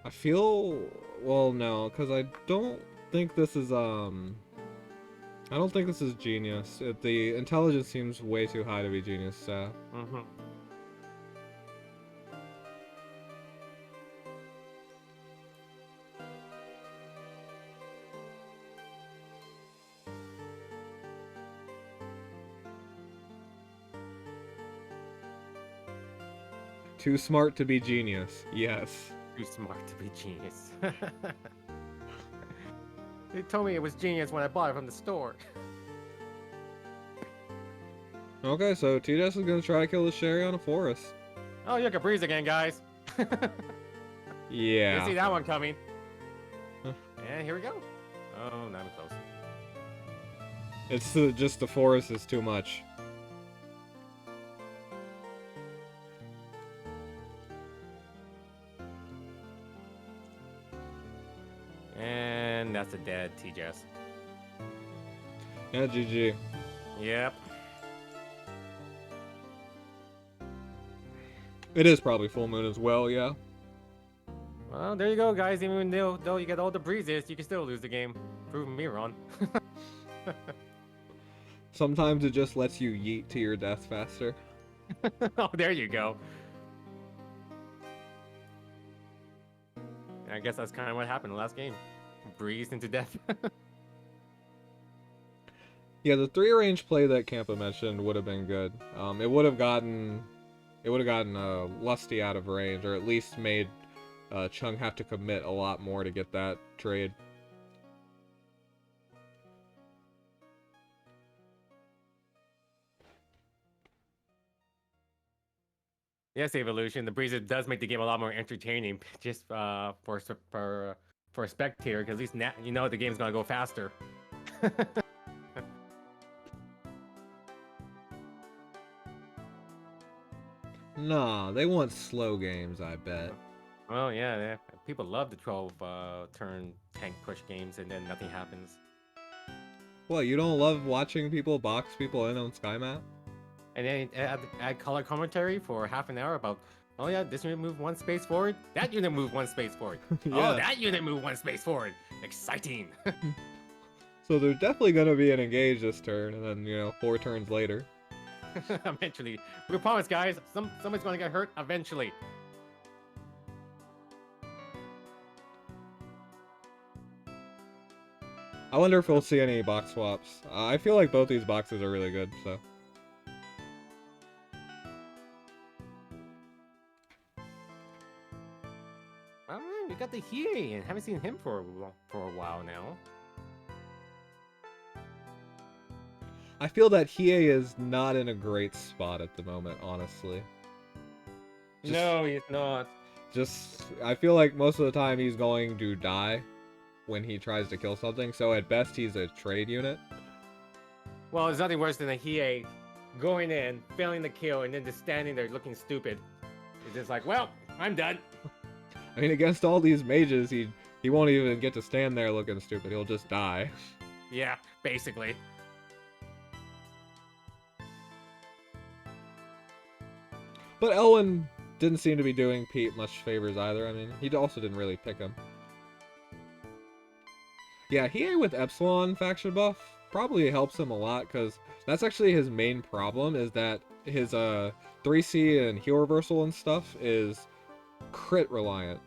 I feel... well, no, because I don't think this is, I don't think this is Genius. The intelligence seems way too high to be Genius staff. Mm-hmm. Too smart to be Genius. Yes. Too smart to be Genius. They told me it was Genius when I bought it from the store. Okay, so T-Jess is gonna try to kill the Sherry on a forest. Oh, you got breeze again, guys. Yeah. You see that one coming. And here we go. Oh, not even close. It's just the forest is too much. And that's a dead TJS. Yeah, GG. Yep. It is probably full moon as well, yeah. Well, there you go, guys. Even though you get all the breezes, you can still lose the game. Proving me wrong. Sometimes it just lets you yeet to your death faster. Oh, there you go. I guess that's kind of what happened in the last game. Breezed into death. Yeah, the 3-range play that Campa mentioned would have been good. It would have gotten Lusty out of range, or at least made Chung have to commit a lot more to get that trade. Yes, Evolution. The breeze does make the game a lot more entertaining, just for a spectator, because at least now you know the game's gonna go faster. Nah, they want slow games, I bet. Well, yeah, people love the 12 turn tank push games, and then nothing happens. What, you don't love watching people box people in on SkyMap? And then add color commentary for half an hour about, oh yeah, this unit moved 1 space forward, that unit moved 1 space forward. Yeah. Oh, that unit moved 1 space forward. Exciting. So there's definitely gonna be an engage this turn, and then, you know, 4 turns later. Eventually. We promise, guys, somebody's gonna get hurt eventually. I wonder if we'll see any box swaps. I feel like both these boxes are really good, so. We got the Hiei, and haven't seen him for a while now. I feel that Hiei is not in a great spot at the moment, honestly. No, he's not. I feel like most of the time he's going to die when he tries to kill something, so at best he's a trade unit. Well, there's nothing worse than a Hiei going in, failing the kill, and then just standing there looking stupid. It's just like, well, I'm done. I mean, against all these mages, he won't even get to stand there looking stupid. He'll just die. Yeah, basically. But Elwyn didn't seem to be doing Pete much favors either. I mean, he also didn't really pick him. Yeah, Hiei with Epsilon faction buff probably helps him a lot, because that's actually his main problem, is that his 3C and heal reversal and stuff is crit reliant.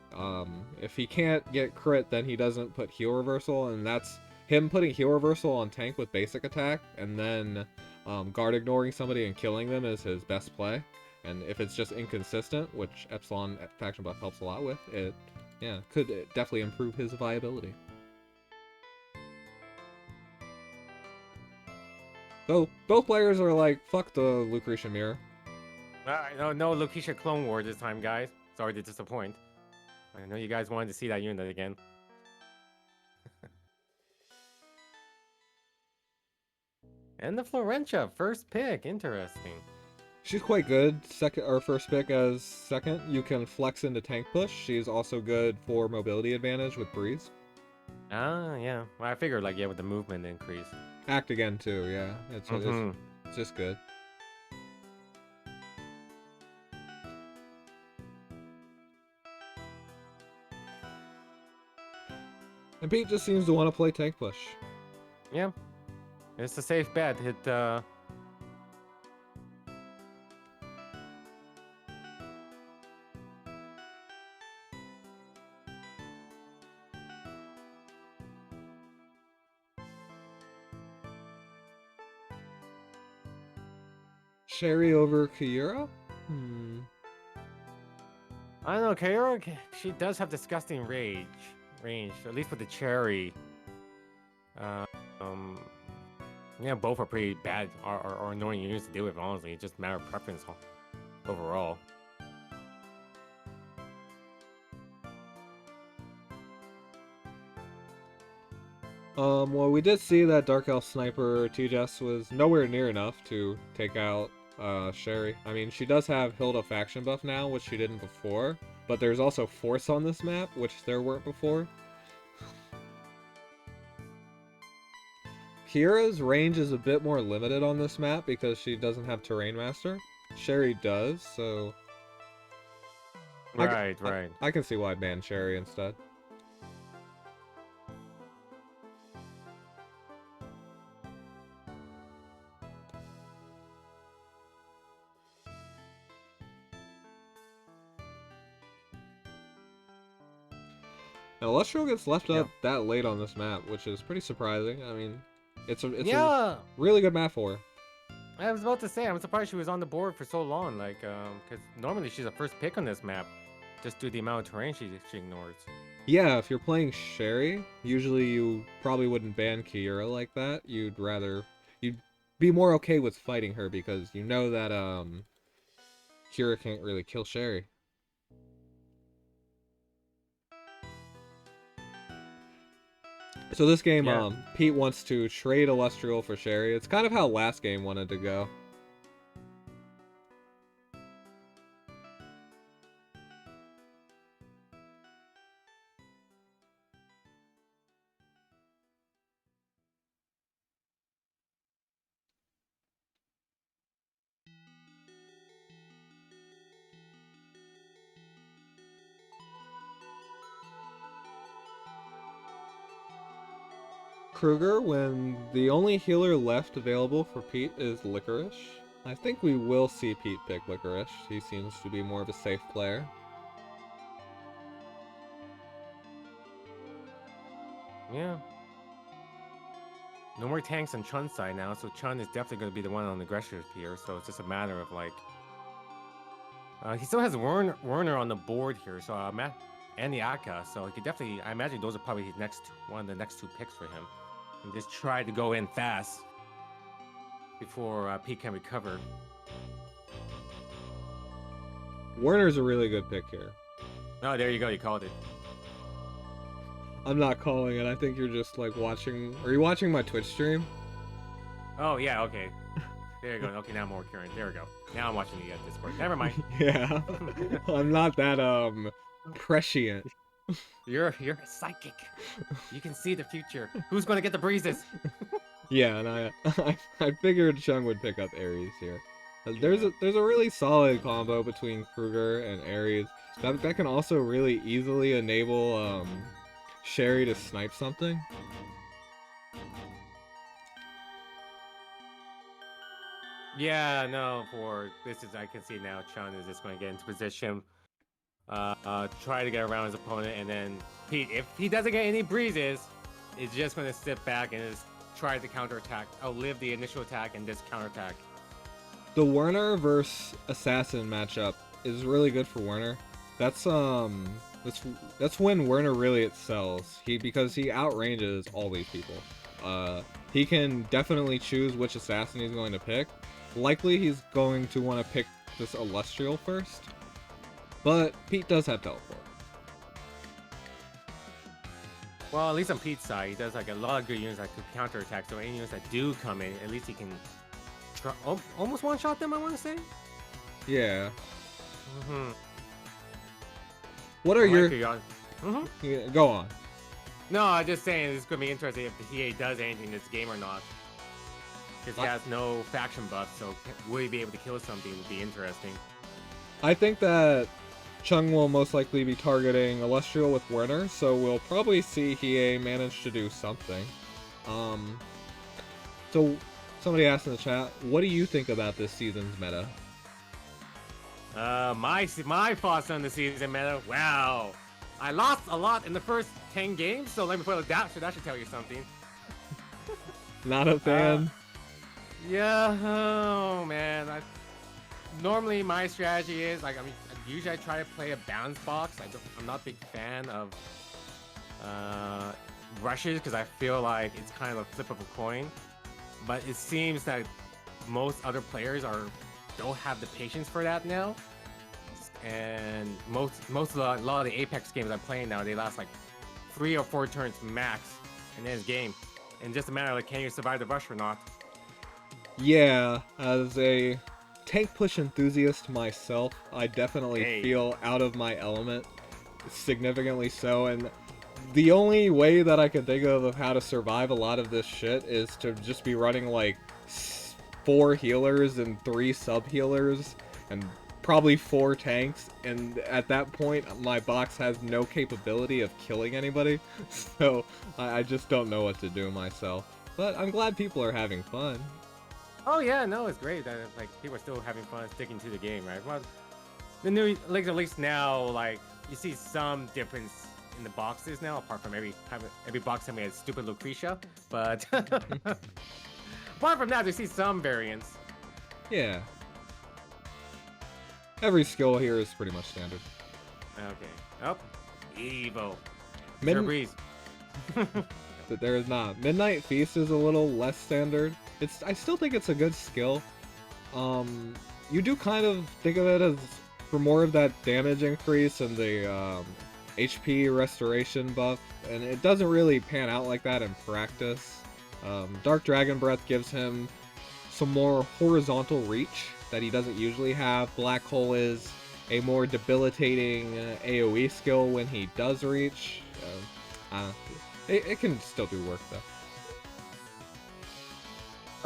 If he can't get crit, then he doesn't put heal reversal, and that's him putting heal reversal on tank with basic attack, and then guard ignoring somebody and killing them is his best play. And if it's just inconsistent, which Epsilon faction buff helps a lot with, it could definitely improve his viability. So both players are like, fuck the Lucretia mirror. No Lukeisha Clone War this time, guys. Sorry to disappoint. I know you guys wanted to see that unit again. And the Florentia, first pick. Interesting. She's quite good. First pick as second. You can flex into tank push. She's also good for mobility advantage with breeze. Ah, yeah. Well, I figured, like, yeah, with the movement increase. Act again too. Yeah, it's just good. And Pete just seems to want to play tank push. Yeah. It's a safe bet. Sherry over Kyura? I don't know, Kaora, she does have disgusting range, at least with the Cherry. Yeah, both are pretty bad or annoying units to deal with, honestly. It's just a matter of preference overall. Well, we did see that Dark Elf Sniper TJS was nowhere near enough to take out Sherry. I mean, she does have Hilda faction buff now, which she didn't before, but there's also Force on this map, which there weren't before. Kira's range is a bit more limited on this map because she doesn't have Terrain Master. Sherry does, so... Right. I can see why I'd ban Sherry instead. Now, Lustro gets left up that late on this map, which is pretty surprising. I mean, it's a really good map for her. I was about to say, I'm surprised she was on the board for so long, like, because normally she's a first pick on this map, just due to the amount of terrain she ignores. Yeah, if you're playing Sherry, usually you probably wouldn't ban Kira like that. You'd be more okay with fighting her because you know that Kira can't really kill Sherry. So this game, Pete wants to trade Illustrial for Sherry. It's kind of how last game wanted to go. Kruger, when the only healer left available for Pete is Licorice. I think we will see Pete pick Licorice. He seems to be more of a safe player. Yeah. No more tanks on Chun's side now, so Chun is definitely going to be the one on the Aggressor's here, so it's just a matter of, like... he still has Werner on the board here, so and the Akka, so he could definitely... I imagine those are probably his one of the next two picks for him. And just try to go in fast before Pete can recover. Werner's a really good pick here. Oh, there you go. You called it. I'm not calling it. I think you're just like watching. Are you watching my Twitch stream? Oh yeah. Okay. There you go. Okay, now I'm more current. There we go. Now I'm watching the Discord. Never mind. Yeah. I'm not that prescient. You're a psychic. You can see the future. Who's gonna get the breezes? Yeah, and I figured Chung would pick up Ares here. There's a really solid combo between Kruger and Ares. That can also really easily enable Sherry to snipe something. Yeah, no, I can see now Chun is just going to get into position, try to get around his opponent, and then Pete, if he doesn't get any breezes, is just going to sit back and just try to counterattack, outlive the initial attack and just counterattack. The Werner versus Assassin matchup is really good for Werner. That's when Werner really excels. Because he outranges all these people. He can definitely choose which assassin he's going to pick. Likely he's going to want to pick this Illustrial first. But Pete does have teleport. Well, at least on Pete's side, he does like a lot of good units that could counterattack. So any units that do come in, at least he can almost one-shot them, I want to say. Yeah. Mm-hmm. What are your... Mm-hmm. Yeah, go on. No, I'm just saying it's going to be interesting if the EA does anything in this game or not. Because he has no faction buff, so will he be able to kill something would be interesting. I think that Chung will most likely be targeting Illustrial with Werner, so we'll probably see Hiei manage to do something. So somebody asked in the chat, what do you think about this season's meta? My thoughts on the season meta. Wow, I lost a lot in the first 10 games, so let me put it that should tell you something. Not a fan. Yeah, oh man. Normally my strategy is usually I try to play a balance box. I'm not a big fan of rushes because I feel like it's kind of a flip of a coin. But it seems that most other players don't have the patience for that now. And a lot of the Apex games I'm playing now, they last like 3 or 4 turns max, and then it's game. And just a matter of like, can you survive the rush or not? Yeah, as a tank push enthusiast myself, I definitely Hey. feel out of my element, significantly so, and the only way that I can think of how to survive a lot of this shit is to just be running like 4 healers and 3 sub-healers, and probably 4 tanks, and at that point my box has no capability of killing anybody, so I just don't know what to do myself. But I'm glad people are having fun. Oh yeah, no, it's great that like people are still having fun sticking to the game, right? Well, the new like at least now like you see some difference in the boxes now, apart from every box having a stupid Lucretia. But apart from that, we see some variance. Yeah. Every skill here is pretty much standard. Okay. Oh, Evo. Mid- Sure breeze. There is not. Midnight Feast is a little less standard. I still think it's a good skill. You do kind of think of it as for more of that damage increase and the HP restoration buff, and it doesn't really pan out like that in practice. Dark Dragon Breath gives him some more horizontal reach that he doesn't usually have. Black Hole is a more debilitating AoE skill when he does reach. It can still do work though.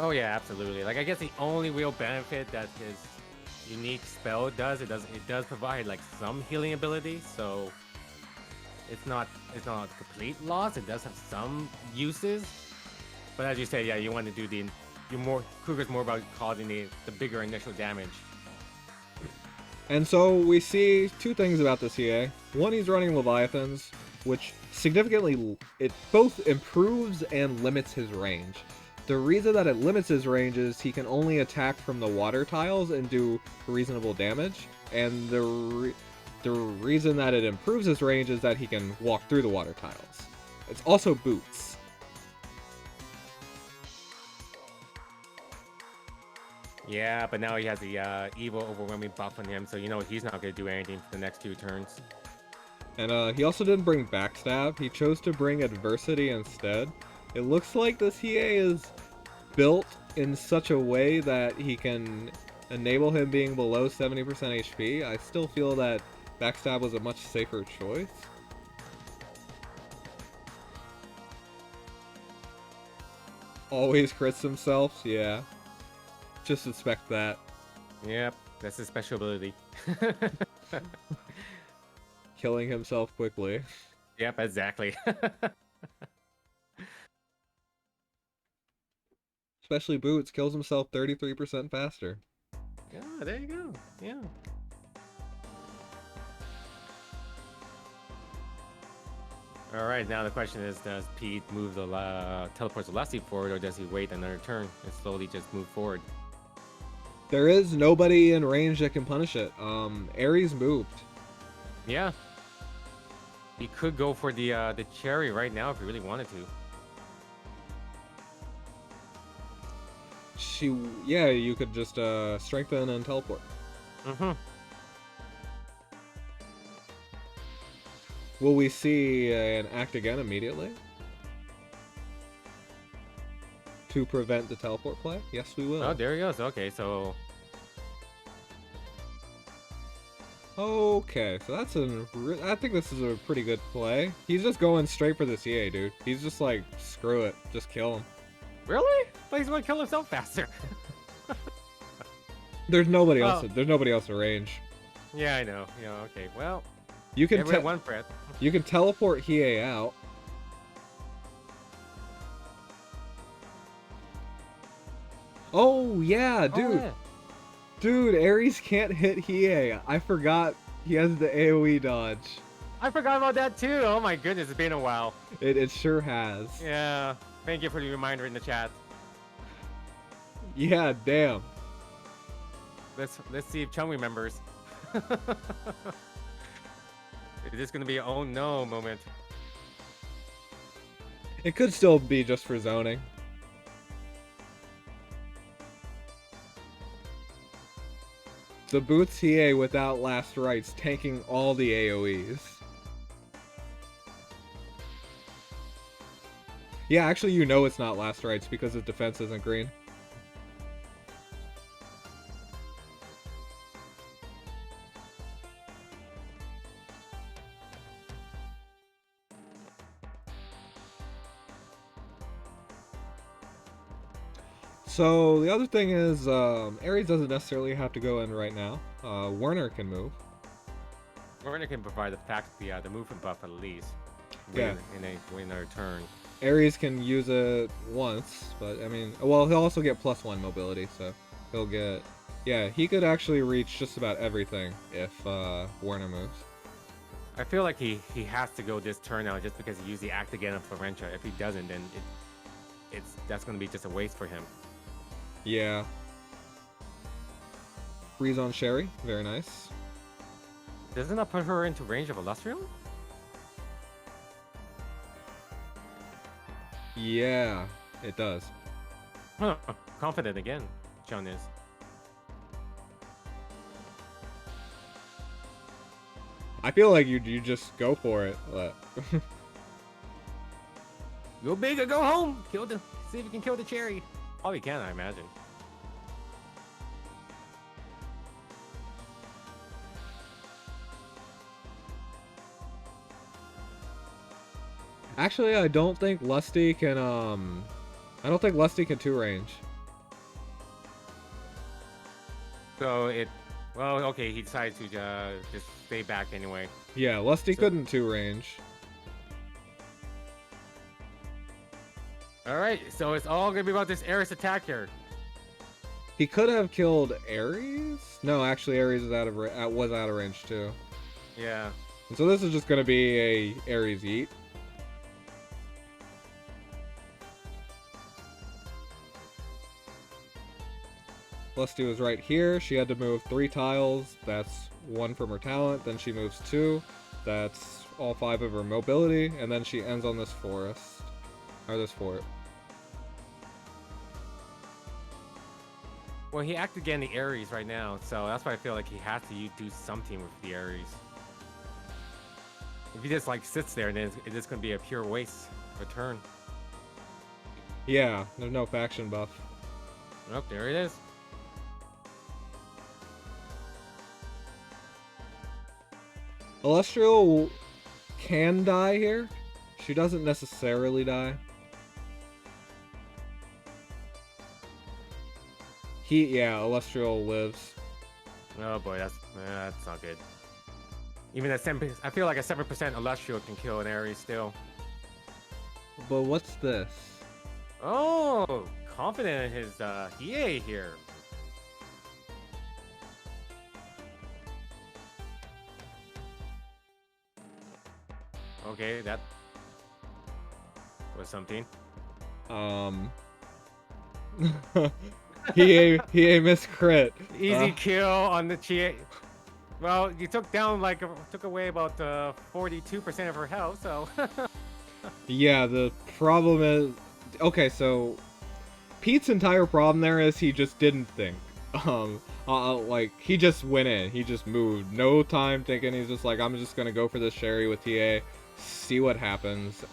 Oh yeah, absolutely. Like I guess the only real benefit that his unique spell does, it does provide like some healing ability, so it's not a complete loss. It does have some uses. But as you say, yeah, you want to do Kruger's more about causing the bigger initial damage. And so we see 2 things about this EA. One, he's running Leviathans, which significantly, it both improves and limits his range. The reason that it limits his range is he can only attack from the water tiles and do reasonable damage, and the reason that it improves his range is that he can walk through the water tiles. It's also boots. Yeah, but now he has the evil overwhelming buff on him, so you know he's not going to do anything for the next 2 turns. And he also didn't bring Backstab. He chose to bring Adversity instead. It looks like this EA is built in such a way that he can enable him being below 70% HP. I still feel that Backstab was a much safer choice. Always crits himself, yeah. Just suspect that. Yep, that's his special ability. Killing himself quickly. Yep, exactly. Especially Boots kills himself 33% faster. Yeah, there you go. Yeah. All right, now the question is, does Pete move the teleport Celestia forward, or does he wait another turn and slowly just move forward? There is nobody in range that can punish it. Ares moved. Yeah. He could go for the cherry right now if he really wanted to. Yeah, you could just strengthen and teleport. Mm-hmm. Will we see an act again immediately? To prevent the teleport play? Yes, we will. Oh, there he goes. Okay, so... Okay, so that's I think this is a pretty good play. He's just going straight for this EA, dude. He's just like, screw it, just kill him. Really? But he's gonna kill himself faster. There's nobody else. There's nobody else in range. Yeah, I know. Yeah, okay. Well, you can one threat. You can teleport Hiei out. Oh yeah, dude. Oh, yeah. Dude, Ares can't hit Hiei. I forgot he has the AoE dodge. I forgot about that too. Oh my goodness, it's been a while. It sure has. Yeah. Thank you for the reminder in the chat. Yeah, damn. Let's see if Chung remembers. Is this gonna be an oh no moment? It could still be just for zoning. The Boots Hiei without last rites tanking all the AoEs. Yeah, actually, you know it's not last rights because his defense isn't green. So the other thing is, Ares doesn't necessarily have to go in right now. Werner can move. Werner can provide the movement buff at least. Yeah. In a turn. Ares can use it once, but I mean, well, he'll also get +1 mobility, so he'll get, yeah, he could actually reach just about everything if Werner moves. I feel like he has to go this turn now just because he used the act again of Florentia. If he doesn't, then that's gonna be just a waste for him. Yeah. Freeze on Sherry, very nice. Doesn't that put her into range of Illustrial? Yeah, it does. Huh. Confident again, Chung is. I feel like you just go for it. Go big or go home. See if you can kill the cherry. Probably can, I imagine. Actually, I don't think Lusty can, I don't think Lusty can 2-range. So well, okay, he decided to just stay back anyway. Yeah, Lusty couldn't 2-range. Alright, so it's all gonna be about this Ares attack here. He could have killed Ares? No, actually Ares was out of range too. Yeah. And so this is just gonna be a Ares yeet. Lusty was right here. She had to move 3 tiles. That's 1 from her talent. Then she moves 2. That's all 5 of her mobility. And then she ends on this forest. Or this fort. Well, he acted again the Ares right now, so that's why I feel like he has to do something with the Ares. If he just like sits there, then it's just gonna be a pure waste of a turn. Yeah, there's no faction buff. Oh, there it is. Illustrial can die here. She doesn't necessarily die. Yeah, Illustrial lives. Oh boy, that's not good. Even at 7%, I feel like a 7% Illustrial can kill an Ares still. But what's this? Oh, confident in his EA here. Okay, that was something. he missed crit. Easy kill on the Chie. Well, you took away about 42% of her health, so. Yeah, the problem is, okay, so Pete's entire problem there is he just didn't think. Like he just went in, he just moved, no time thinking. He's just like, I'm just gonna go for this Sherry with TA, see what happens.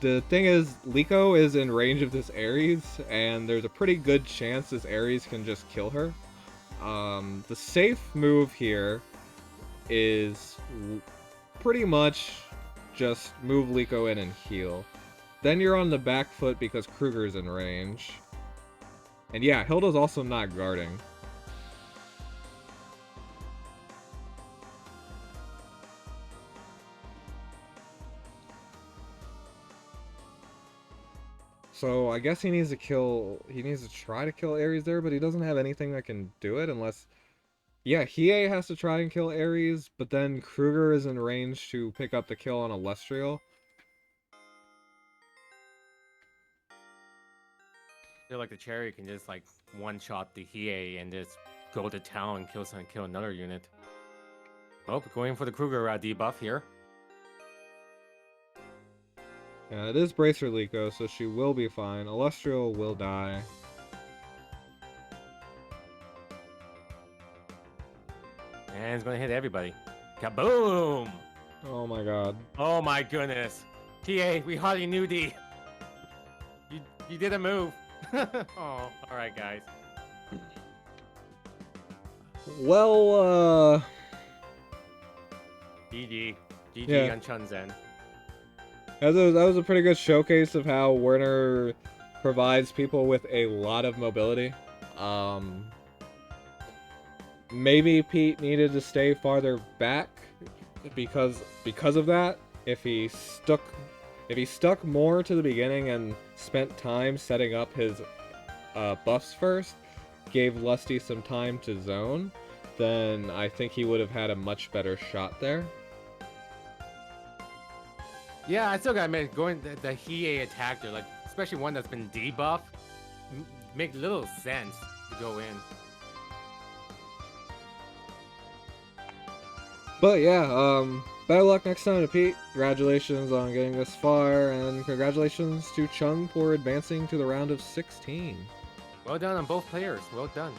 The thing is, Liko is in range of this Ares, and there's a pretty good chance this Ares can just kill her. The safe move here is pretty much just move Liko in and heal. Then you're on the back foot because Kruger's in range. And yeah, Hilda's also not guarding. So I guess he needs to try to kill Ares there, but he doesn't have anything that can do it unless... Yeah, Hiei has to try and kill Ares, but then Kruger is in range to pick up the kill on Illustrial. I feel like the Cherry can just like one-shot the Hiei and just go to town and kill another unit. Oh, going for the Kruger debuff here. Yeah, it is Bracer Liko, so she will be fine. Illustrial will die. And it's gonna hit everybody. Kaboom! Oh my god. Oh my goodness. TA, we hardly knew thee. You did a move. Oh, all right, guys. Well, GG. GG yeah. on Chunzen. That was a pretty good showcase of how Werner provides people with a lot of mobility. Maybe Pete needed to stay farther back because of that. If he stuck more to the beginning and spent time setting up his buffs first, gave Lusty some time to zone, then I think he would have had a much better shot there. Yeah, I still gotta admit, going the Hiei attacker, like especially one that's been debuffed, make little sense to go in. But yeah, better luck next time to Pete. Congratulations on getting this far, and congratulations to Chung for advancing to the round of 16. Well done on both players. Well done.